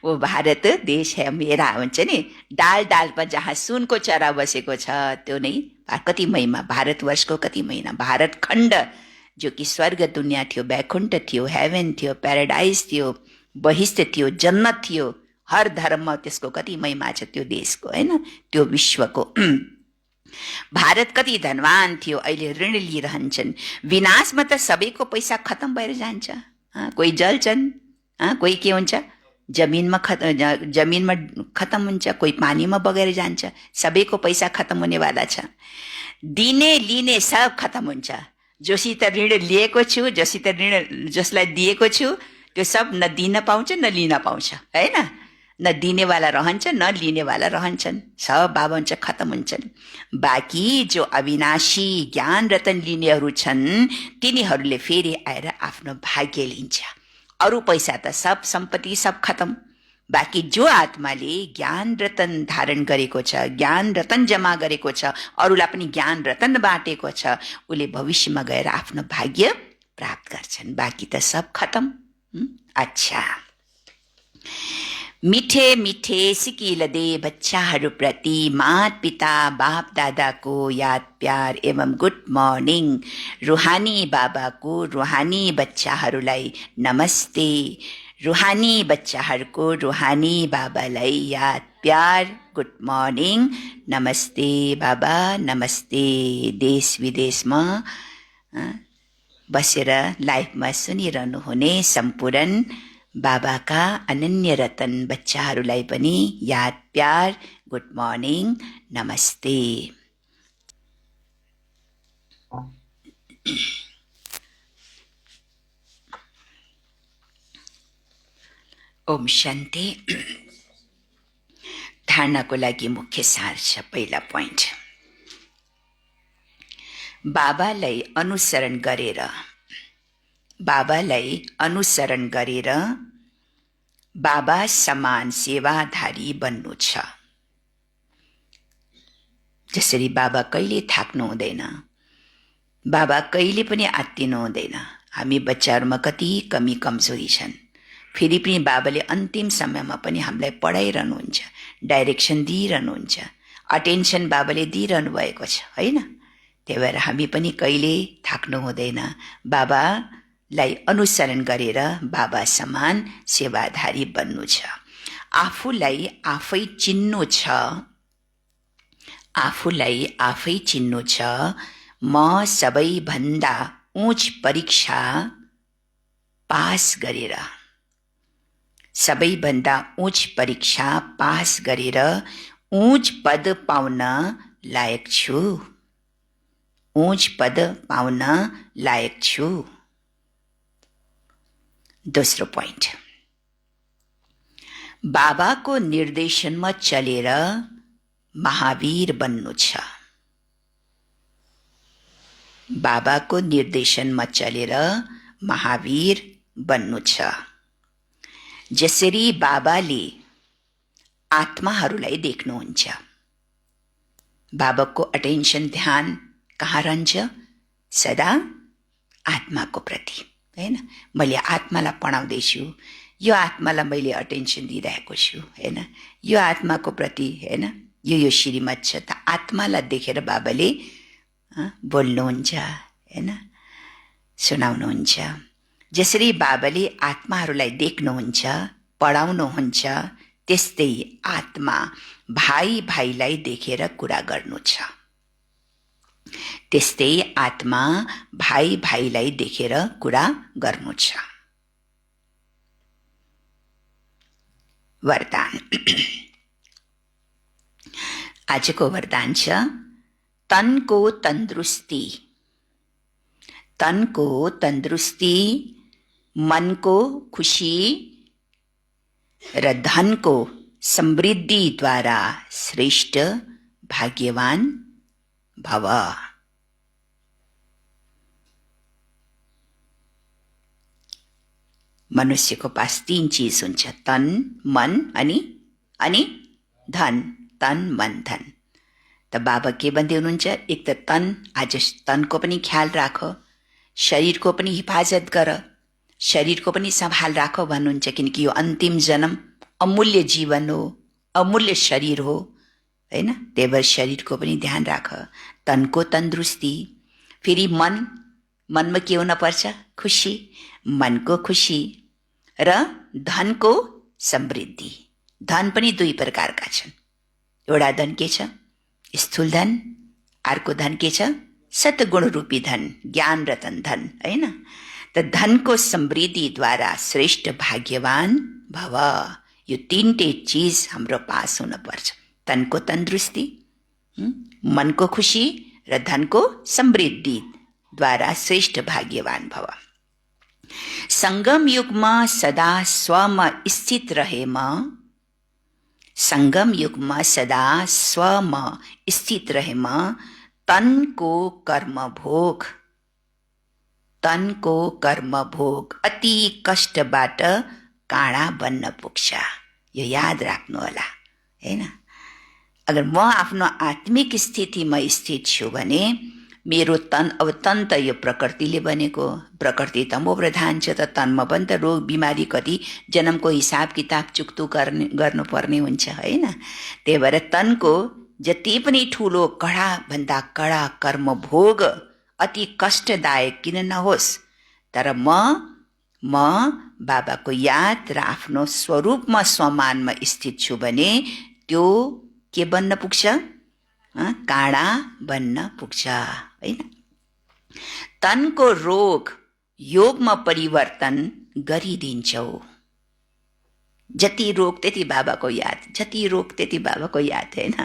वो भारत देश है मेरा भन्छ नि। डाल डाल पर जहाँ सुनको चरा बसेको छ त्यो नै कति महिमा, भारतवर्षको कति महिना, भारत खण्ड जो कि स्वर्ग दुनियाँ थियो, वैकुण्ठ थियो, हेभन थियो, प्याराडाइज थियो, बहिष्ठ थियो, जन्नत थियो। हर धर्ममा त्यसको कति महिमा छ त्यो देशको, होइन, त्यो विश्वको। भारत कति धनवान थियो, अहिले ऋण लिइरहन्छन्। विनाशमा त सबैको पैसा खतम भएर जान्छ। कोही जल्छन्, कोही के हुन्छ, जमिनमा खतम हुन्छ, कोही पानीमा बगेर जान्छ। सबैको पैसा खतम हुनेवाला छ। दिने लिने सब खतम हुन्छ। जोसित ऋण लिएको छु, जसलाई दिएको छु, त्यो सब न दिन पाउँछ न लिन पाउँछ, होइन। न दिनेवाला रहन्छ न लिनेवाला रहन्छन्, सब बाबा हुन्छ खतम हुन्छन्। बाँकी जो अविनाशी ज्ञान रतन लिनेहरू छन् तिनीहरूले फेरि आएर आफ्नो भाग्य लिन्छ। अरू पैसा त सब सम्पत्ति सब खतम। बाँकी जो आत्माले ज्ञान रतन धारण गरेको छ, ज्ञान रतन जमा गरेको छ, अरूलाई पनि ज्ञान रतन बाँटेको छ, उसले भविष्यमा गएर आफ्नो भाग्य प्राप्त गर्छन्। बाँकी त सब खतम। अच्छा, मिठे मिठे सिकिल दे बच्चाहरूप्रति मात पिता बाप दादाको याद प्यार एवं गुड मर्निङ। रुहानी बाबाको रुहानी बच्चाहरूलाई नमस्ते। रुहानी बच्चाहरूको रुहानी बाबालाई याद प्यार गुड मर्निङ, नमस्ते बाबा, नमस्ते। देश विदेशमा बसेर लाइभमा सुनिरहनु हुने सम्पूर्ण बाबाका अनन्य रतन बच्चाहरूलाई पनि याद प्यार गुड मर्निङ, नमस्ते। ओम शान्ति। धारणाको लागि मुख्य सार छ। पहिला पोइन्ट, बाबालाई अनुसरण गरेर बाबा समान सेवाधारी बन्नु छ। जसरी बाबा कहिले थाक्नु हुँदैन, बाबा कहिले पनि आत्तिनु हुँदैन। हामी बच्चाहरूमा कति कमी कमजोरी छन्, फेरि पनि बाबाले अन्तिम समयमा पनि हामीलाई पढाइरहनुहुन्छ, डाइरेक्सन दिइरहनुहुन्छ, अटेन्सन बाबाले दिइरहनु भएको छ, होइन। त्यही भएर हामी पनि कहिले थाक्नु हुँदैन। बाबालाई अनुसरण गरेर बाबा समान सेवाधारी बन्नु छ। आफूलाई आफै चिन्नु छ। म सबैभन्दा उच्च परीक्षा पास गरेर उच्च पद पाउन लायक छु। दोस्रो पोइन्ट, बाबाको निर्देशनमा चलेर महावीर बन्नु छ। बाबाको निर्देशनमा चलेर महावीर बन्नु छ। जसरी बाबाले आत्माहरूलाई देख्नुहुन्छ, बाबाको अटेन्सन ध्यान कहाँ रहन्छ? सदा आत्माको प्रति, होइन। मैले आत्मालाई पढाउँदैछु, यो आत्मालाई मैले अटेन्सन दिइरहेको छु, होइन। यो आत्माको प्रति, होइन, यो श्रीमत छ। त आत्मालाई देखेर बाबाले बोल्नुहुन्छ, होइन, सुनाउनुहुन्छ। जसरी बाबाले आत्माहरूलाई देख्नुहुन्छ, पढाउनुहुन्छ, त्यस्तै आत्मा भाइलाई देखेर कुरा गर्नु छ। वरदान। आजको वरदान छ तनको तन्दुरुस्ती, मनको खुशी र धनको समृद्धिद्वारा श्रेष्ठ भाग्यवान भव। मनुष्यको पास 3 चिज हुन्छ, तन, मन अनि धन। तन, मन, धन। त बाबा के भन्दै हुनुहुन्छ? एक त तन, आज तनको पनि ख्याल राख, शरीरको पनि हिफाजत गर, शरीरको पनि सम्हाल राख भन्नुहुन्छ। किनकि यो अन्तिम जन्म अमूल्य जीवन हो, अमूल्य शरीर हो, होइन। त्यही भएर शरीरको पनि ध्यान राख। तनको तन्दुरुस्ती। फेरि मन, मनमा के हुन पर्छ? खुसी, मनको खुसी र धनको समृद्धि। धन पनि दुई प्रकारका छन्। एउटा धन के छ? स्थूल धन। अर्को धन के छ? सतगुण रूपी धन, ज्ञान रतन धन, हैन? त धनको समृद्धिद्वारा श्रेष्ठ भाग्यवान भव। यो तीनटै चीज हाम्रो पास हुन पर्छ। तनको तन्दुरुस्ती, मनको खुसी र धनको समृद्धिद्वारा श्रेष्ठ भाग्यवान भव। संगम युगमा सदा स्वमा स्थित रहेमा, संगम युगमा सदा स्वमा स्थित रहेमा तनको कर्म भोग, तनको कर्म भोग अति कष्टबाट काँडा बन्न पुग्छ। यो याद राख्नु होला, हैन? अगर म आफ्नो आत्मिक स्थितिमा स्थित छु भने मेरो तन, अब तन त यो प्रकृतिले बनेको, प्रकृति त म प्रधान छ, त तनमा पनि त रोग बिमारी कति जन्मको हिसाब किताब चुक्तु गर्नुपर्ने हुन्छ, हैन? त्यही भएर तनको जति पनि ठुलो कडा भन्दा कडा कर्म भोग अति कष्टदायक किन नहोस्, तर म बाबाको याद र आफ्नो स्वरूपमा स्वमानमा स्थित छु भने त्यो के बन्न पुग्छ? काँडा बन्न पुग्छ, हैन? तनको रोग योगमा परिवर्तन गरिदिन्छौ। जति रोग त्यति बाबाको याद, जति रोग त्यति बाबाको याद, हैन?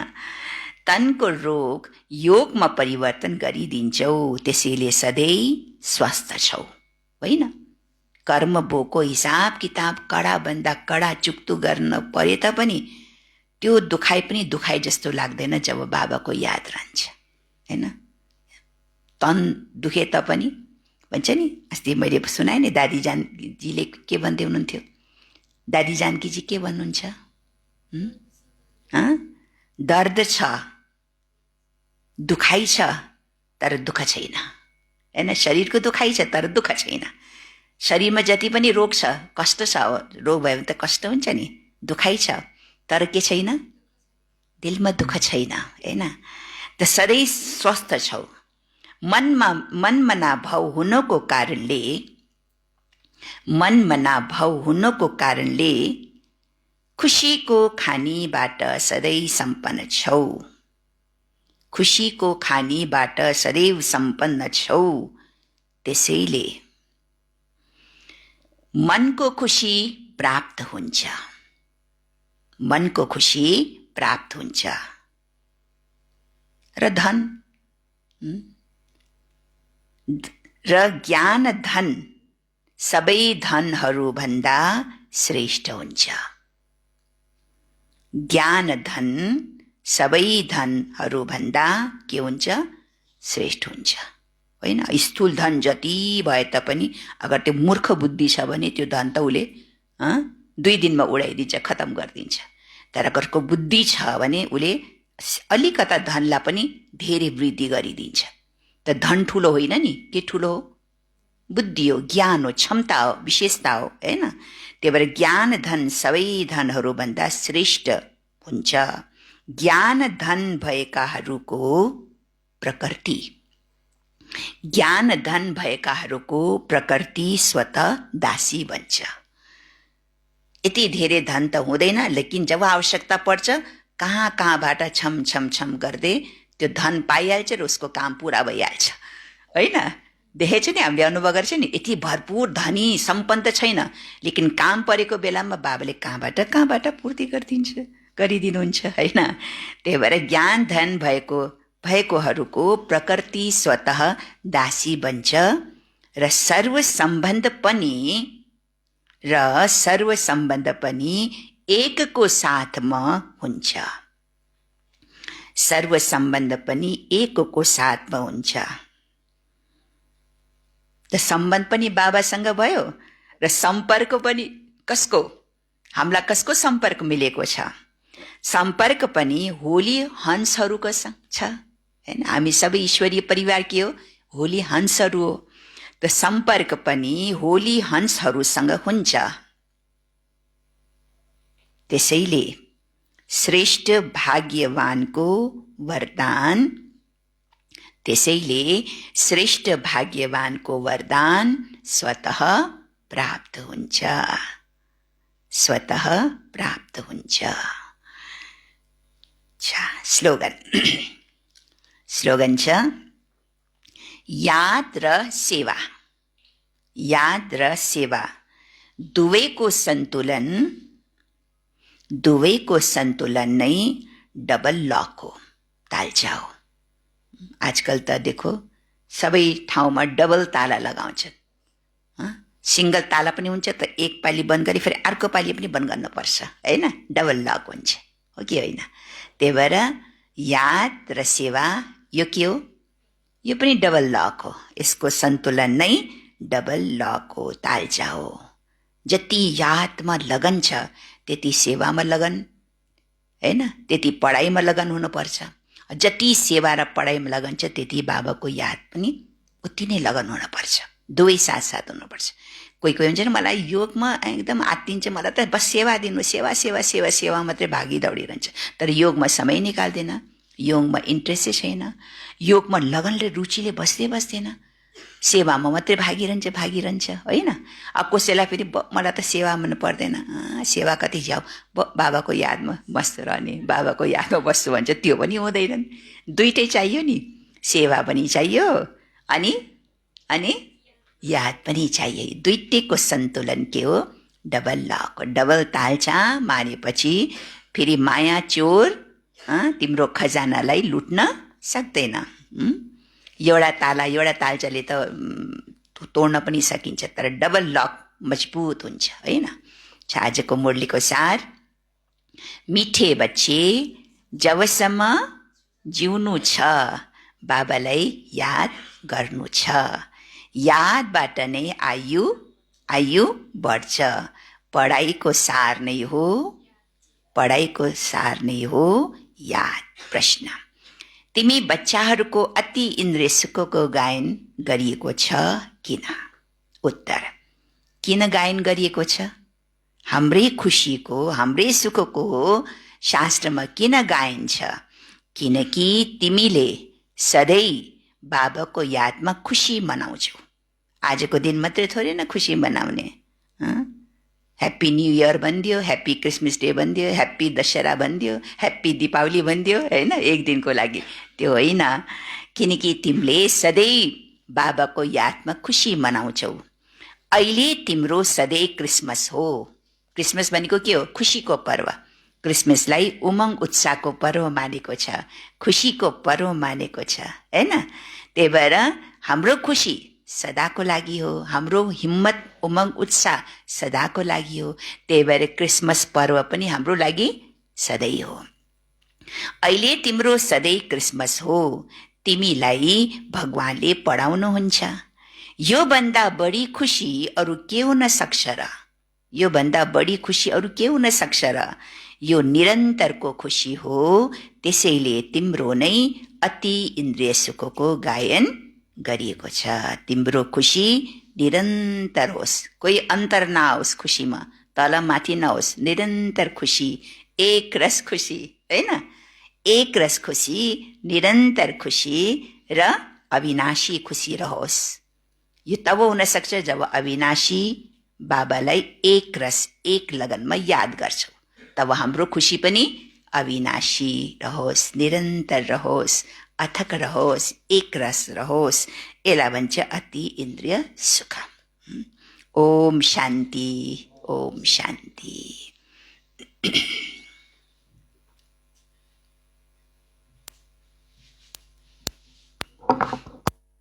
तनको रोग योगमा परिवर्तन गरिदिन्छौ, त्यसैले सधैँ स्वस्थ छौ, होइन? कर्म भोगको हिसाब किताब कडा भन्दा कडा चुक्तु गर्न परे तापनि त्यो दुखाइ पनि दुखाइ जस्तो लाग्दैन जब बाबाको याद रहन्छ, हैन? तन दुखे तापनि भन्छ नि, अस्ति मैले सुनाएँ नि, दादी जानकीजीले के भन्दै हुनुहुन्थ्यो? दादी जानकीजी के भन्नुहुन्छ? दर्द छ, दुखाइ छ, तर दुःख छैन, हैन? शरीरको दुखाइ छ तर दुःख छैन। शरीरमा जति पनि रोग छ, कष्ट छ, रोग भयो भने त कष्ट हुन्छ नि, दुखाइ छ, तर के छैन? दिलमा दुःख छैन, हैन? त सधैँ स्वस्थ छौ। मनमा नाभाव हुनको कारणले, मनमा नाभाव हुनको कारणले खुसीको खानीबाट सधैँ सम्पन्न छौ, खुसीको खानीबाट सदैव सम्पन्न छौ। त्यसैले मनको खुसी प्राप्त हुन्छ, मनको खुसी प्राप्त हुन्छ। र धन र ज्ञान धन सबै धनहरू भन्दा श्रेष्ठ हुन्छ। ज्ञान धन सबै धनहरू भन्दा के हुन्छ? श्रेष्ठ हुन्छ, होइन? स्थूल धन जति भए तापनि अगर त्यो मूर्ख बुद्धि छ भने त्यो धन त उसले 2 दिनमा उडाइदिन्छ, खतम गरिदिन्छ। तर अगरको बुद्धि छ भने उसले अलिकता धनलाई पनि धेरै वृद्धि गरिदिन्छ। त धन ठुलो होइन नि, के ठुलो हो? बुद्धि हो, ज्ञान हो, क्षमता हो, विशेषता हो, हैन? त्यही भएर ज्ञान धन सबै धनहरू भन्दा श्रेष्ठ हुन्छ। ज्ञान धन भएकाहरूको प्रकृति, ज्ञान धन भएकाहरूको प्रकृति स्वतः दासी बन्छ। यति धेरै धन त हुँदैन, लेकिन जब आवश्यकता पर्छ कहाँ कहाँबाट छम छम छम गर्दै त्यो धन पाइहाल्छ र उसको काम पुरा भइहाल्छ, होइन? देखेछ नि, हामीले अनुभव गर्छ नि, यति भरपूर धनी सम्पन्न त छैन, लेकिन काम परेको बेलामा बाबाले कहाँबाट पूर्ति गरिदिनुहुन्छ, होइन? त्यही भएर ज्ञान धन भएकोहरूको प्रकृति स्वतः दासी बन्छ र सर्व सम्बन्ध पनि एकको साथमा हुन्छ। सर्व सम्बन्ध पनि एकको साथमा हुन्छ। त सम्बन्ध पनि बाबासँग भयो र सम्पर्क पनि कसको? हामीलाई कसको सम्पर्क मिलेको छ? सम्पर्क पनि होली हंसहरूको छ, हैन? हामी सबै ईश्वरीय परिवार के हो? होली हंसहरू हो। त सम्पर्क पनि होली हंसहरूसँग हुन्छ। त्यसैले श्रेष्ठ भाग्यवानको वरदान त्यसैले श्रेष्ठ भाग्यवानको वरदान स्वतः प्राप्त हुन्छ, स्वतः प्राप्त हुन्छ। स्लोगन स्लोगन छ याद र सेवा, याद र सेवा दुवैको सन्तुलन नै डबल लक हो, तालचा हो। आजकल त देखो सबै ठाउँमा डबल ताला लगाउँछन्। सिंगल ताला पनि हुन्छ त एक पाली बन्द गरी फेरि अर्को पाली पनि बन्द गर्नुपर्छ, हैन? डबल लक हुन्छ, हो कि होइन? त्यही भएर याद र सेवा यो के हो? यो पनि डबल लक हो। यसको सन्तुलन नै डबल लक हो, तालचा हो। जति यादमा लगन छ त्यति सेवामा लगन, हैन? त्यति पढाइमा लगन हुनुपर्छ। जति सेवा र पढाइमा लगन छ त्यति बाबाको याद पनि उति नै लगन हुनुपर्छ। दुवै साथसाथ हुनुपर्छ। कोही कोही हुन्छ नि मलाई योगमा एकदम आत्तिन्छ, मलाई त बस सेवा दिनु, सेवा सेवा सेवा सेवा मात्रै भागी दौडिरहन्छ, तर योगमा समय निकाल्दैन, योगमा इन्ट्रेस्टै छैन, योगमा लगनले रुचिले बस्दैन, सेवामा मात्रै भागिरहन्छ, होइन? अब कसैलाई फेरि मलाई त सेवा मन पर्दैन, सेवा कति जाऊ, बाबाको यादमा बस्छु रहने, बाबाको यादमा बस्छु भन्छ, त्यो पनि हुँदैन। दुइटै चाहियो नि, सेवा पनि चाहियो अनि याद पनि चाहियो। दुइटैको सन्तुलन के हो? डबल लक हो। डबल तालचा मारेपछि फेरि माया चोर तिम्रो खजानालाई लुट्न सक्दैन। एउटा तालचाले त तोड्न पनि सकिन्छ, तर डबल लक मजबुत हुन्छ, होइन? आजको मुरलीको सार, मिठे बच्चे जबसम्म जिउनु छ बाबालाई याद गर्नु छ, यादबाट नै आयु बढ्छ। पढाइको सार नै हो याद। प्रश्न, तिमी बच्चाहरूको अति इन्द्रिय सुखको गायन गरिएको छ किन? उत्तर, किन गायन गरिएको छ? हाम्रै खुसीको, हाम्रै सुखको शास्त्रमा किन गायन छ? किनकि तिमीले सधैँ बाबाको यादमा खुसी मनाउँछौ। आजको दिन मात्रै थोरै न खुसी मनाउने। ह्याप्पी न्यू इयर भनिदियो, ह्याप्पी क्रिसमस डे भनिदियो, ह्याप्पी दशहरा भनिदियो, ह्याप्पी दीपावली भनिदियो, होइन? एक दिनको लागि त्यो होइन। किनकि तिमीले सधैँ बाबाको यादमा खुसी मनाउँछौ। अहिले तिम्रो सधैँ क्रिसमस हो। क्रिसमस भनेको के हो? खुसीको पर्व। क्रिसमसलाई उमङ्ग उत्साहको पर्व मानेको छ, खुसीको पर्व मानेको छ, हैन? त्यही भएर हाम्रो खुसी सदाको लागि हो, हाम्रो हिम्मत उमङ्ग उत्साह सदाको लागि हो। त्यही भएर क्रिसमस पर्व पनि हाम्रो लागि सधैँ हो। अहिले तिम्रो सधैँ क्रिसमस हो, तिमीलाई भगवानले पढाउनुहुन्छ। यो भन्दा बढी खुसी अरू के हुन सक्छ र? यो भन्दा बढी खुसी अरू के हुन सक्छ र? यो निरन्तरको खुसी हो। त्यसैले तिम्रो नै अति इन्द्रिय सुखको गायन गरिएको छ। तिम्रो खुसी निरन्तर होस्, कोही अन्तर नआओस् खुसीमा, तल माथि नहोस्, निरन्तर खुसी, एक रस खुसी, हैन? एक रस खुसी, निरन्तर खुसी र अविनाशी खुसी रहोस्। यो तब हुन सक्छ जब अविनाशी बाबालाई एक रस, एक लगनमा याद गर्छौ। तब हाम्रो खुसी पनि अविनाशी रहोस्, निरन्तर रहोस्, अथक रहोस्, एक रस रहोस्। यसलाई भन्छ अति इन्द्रिय सुख। ओम शान्ति, ओम शान्ति।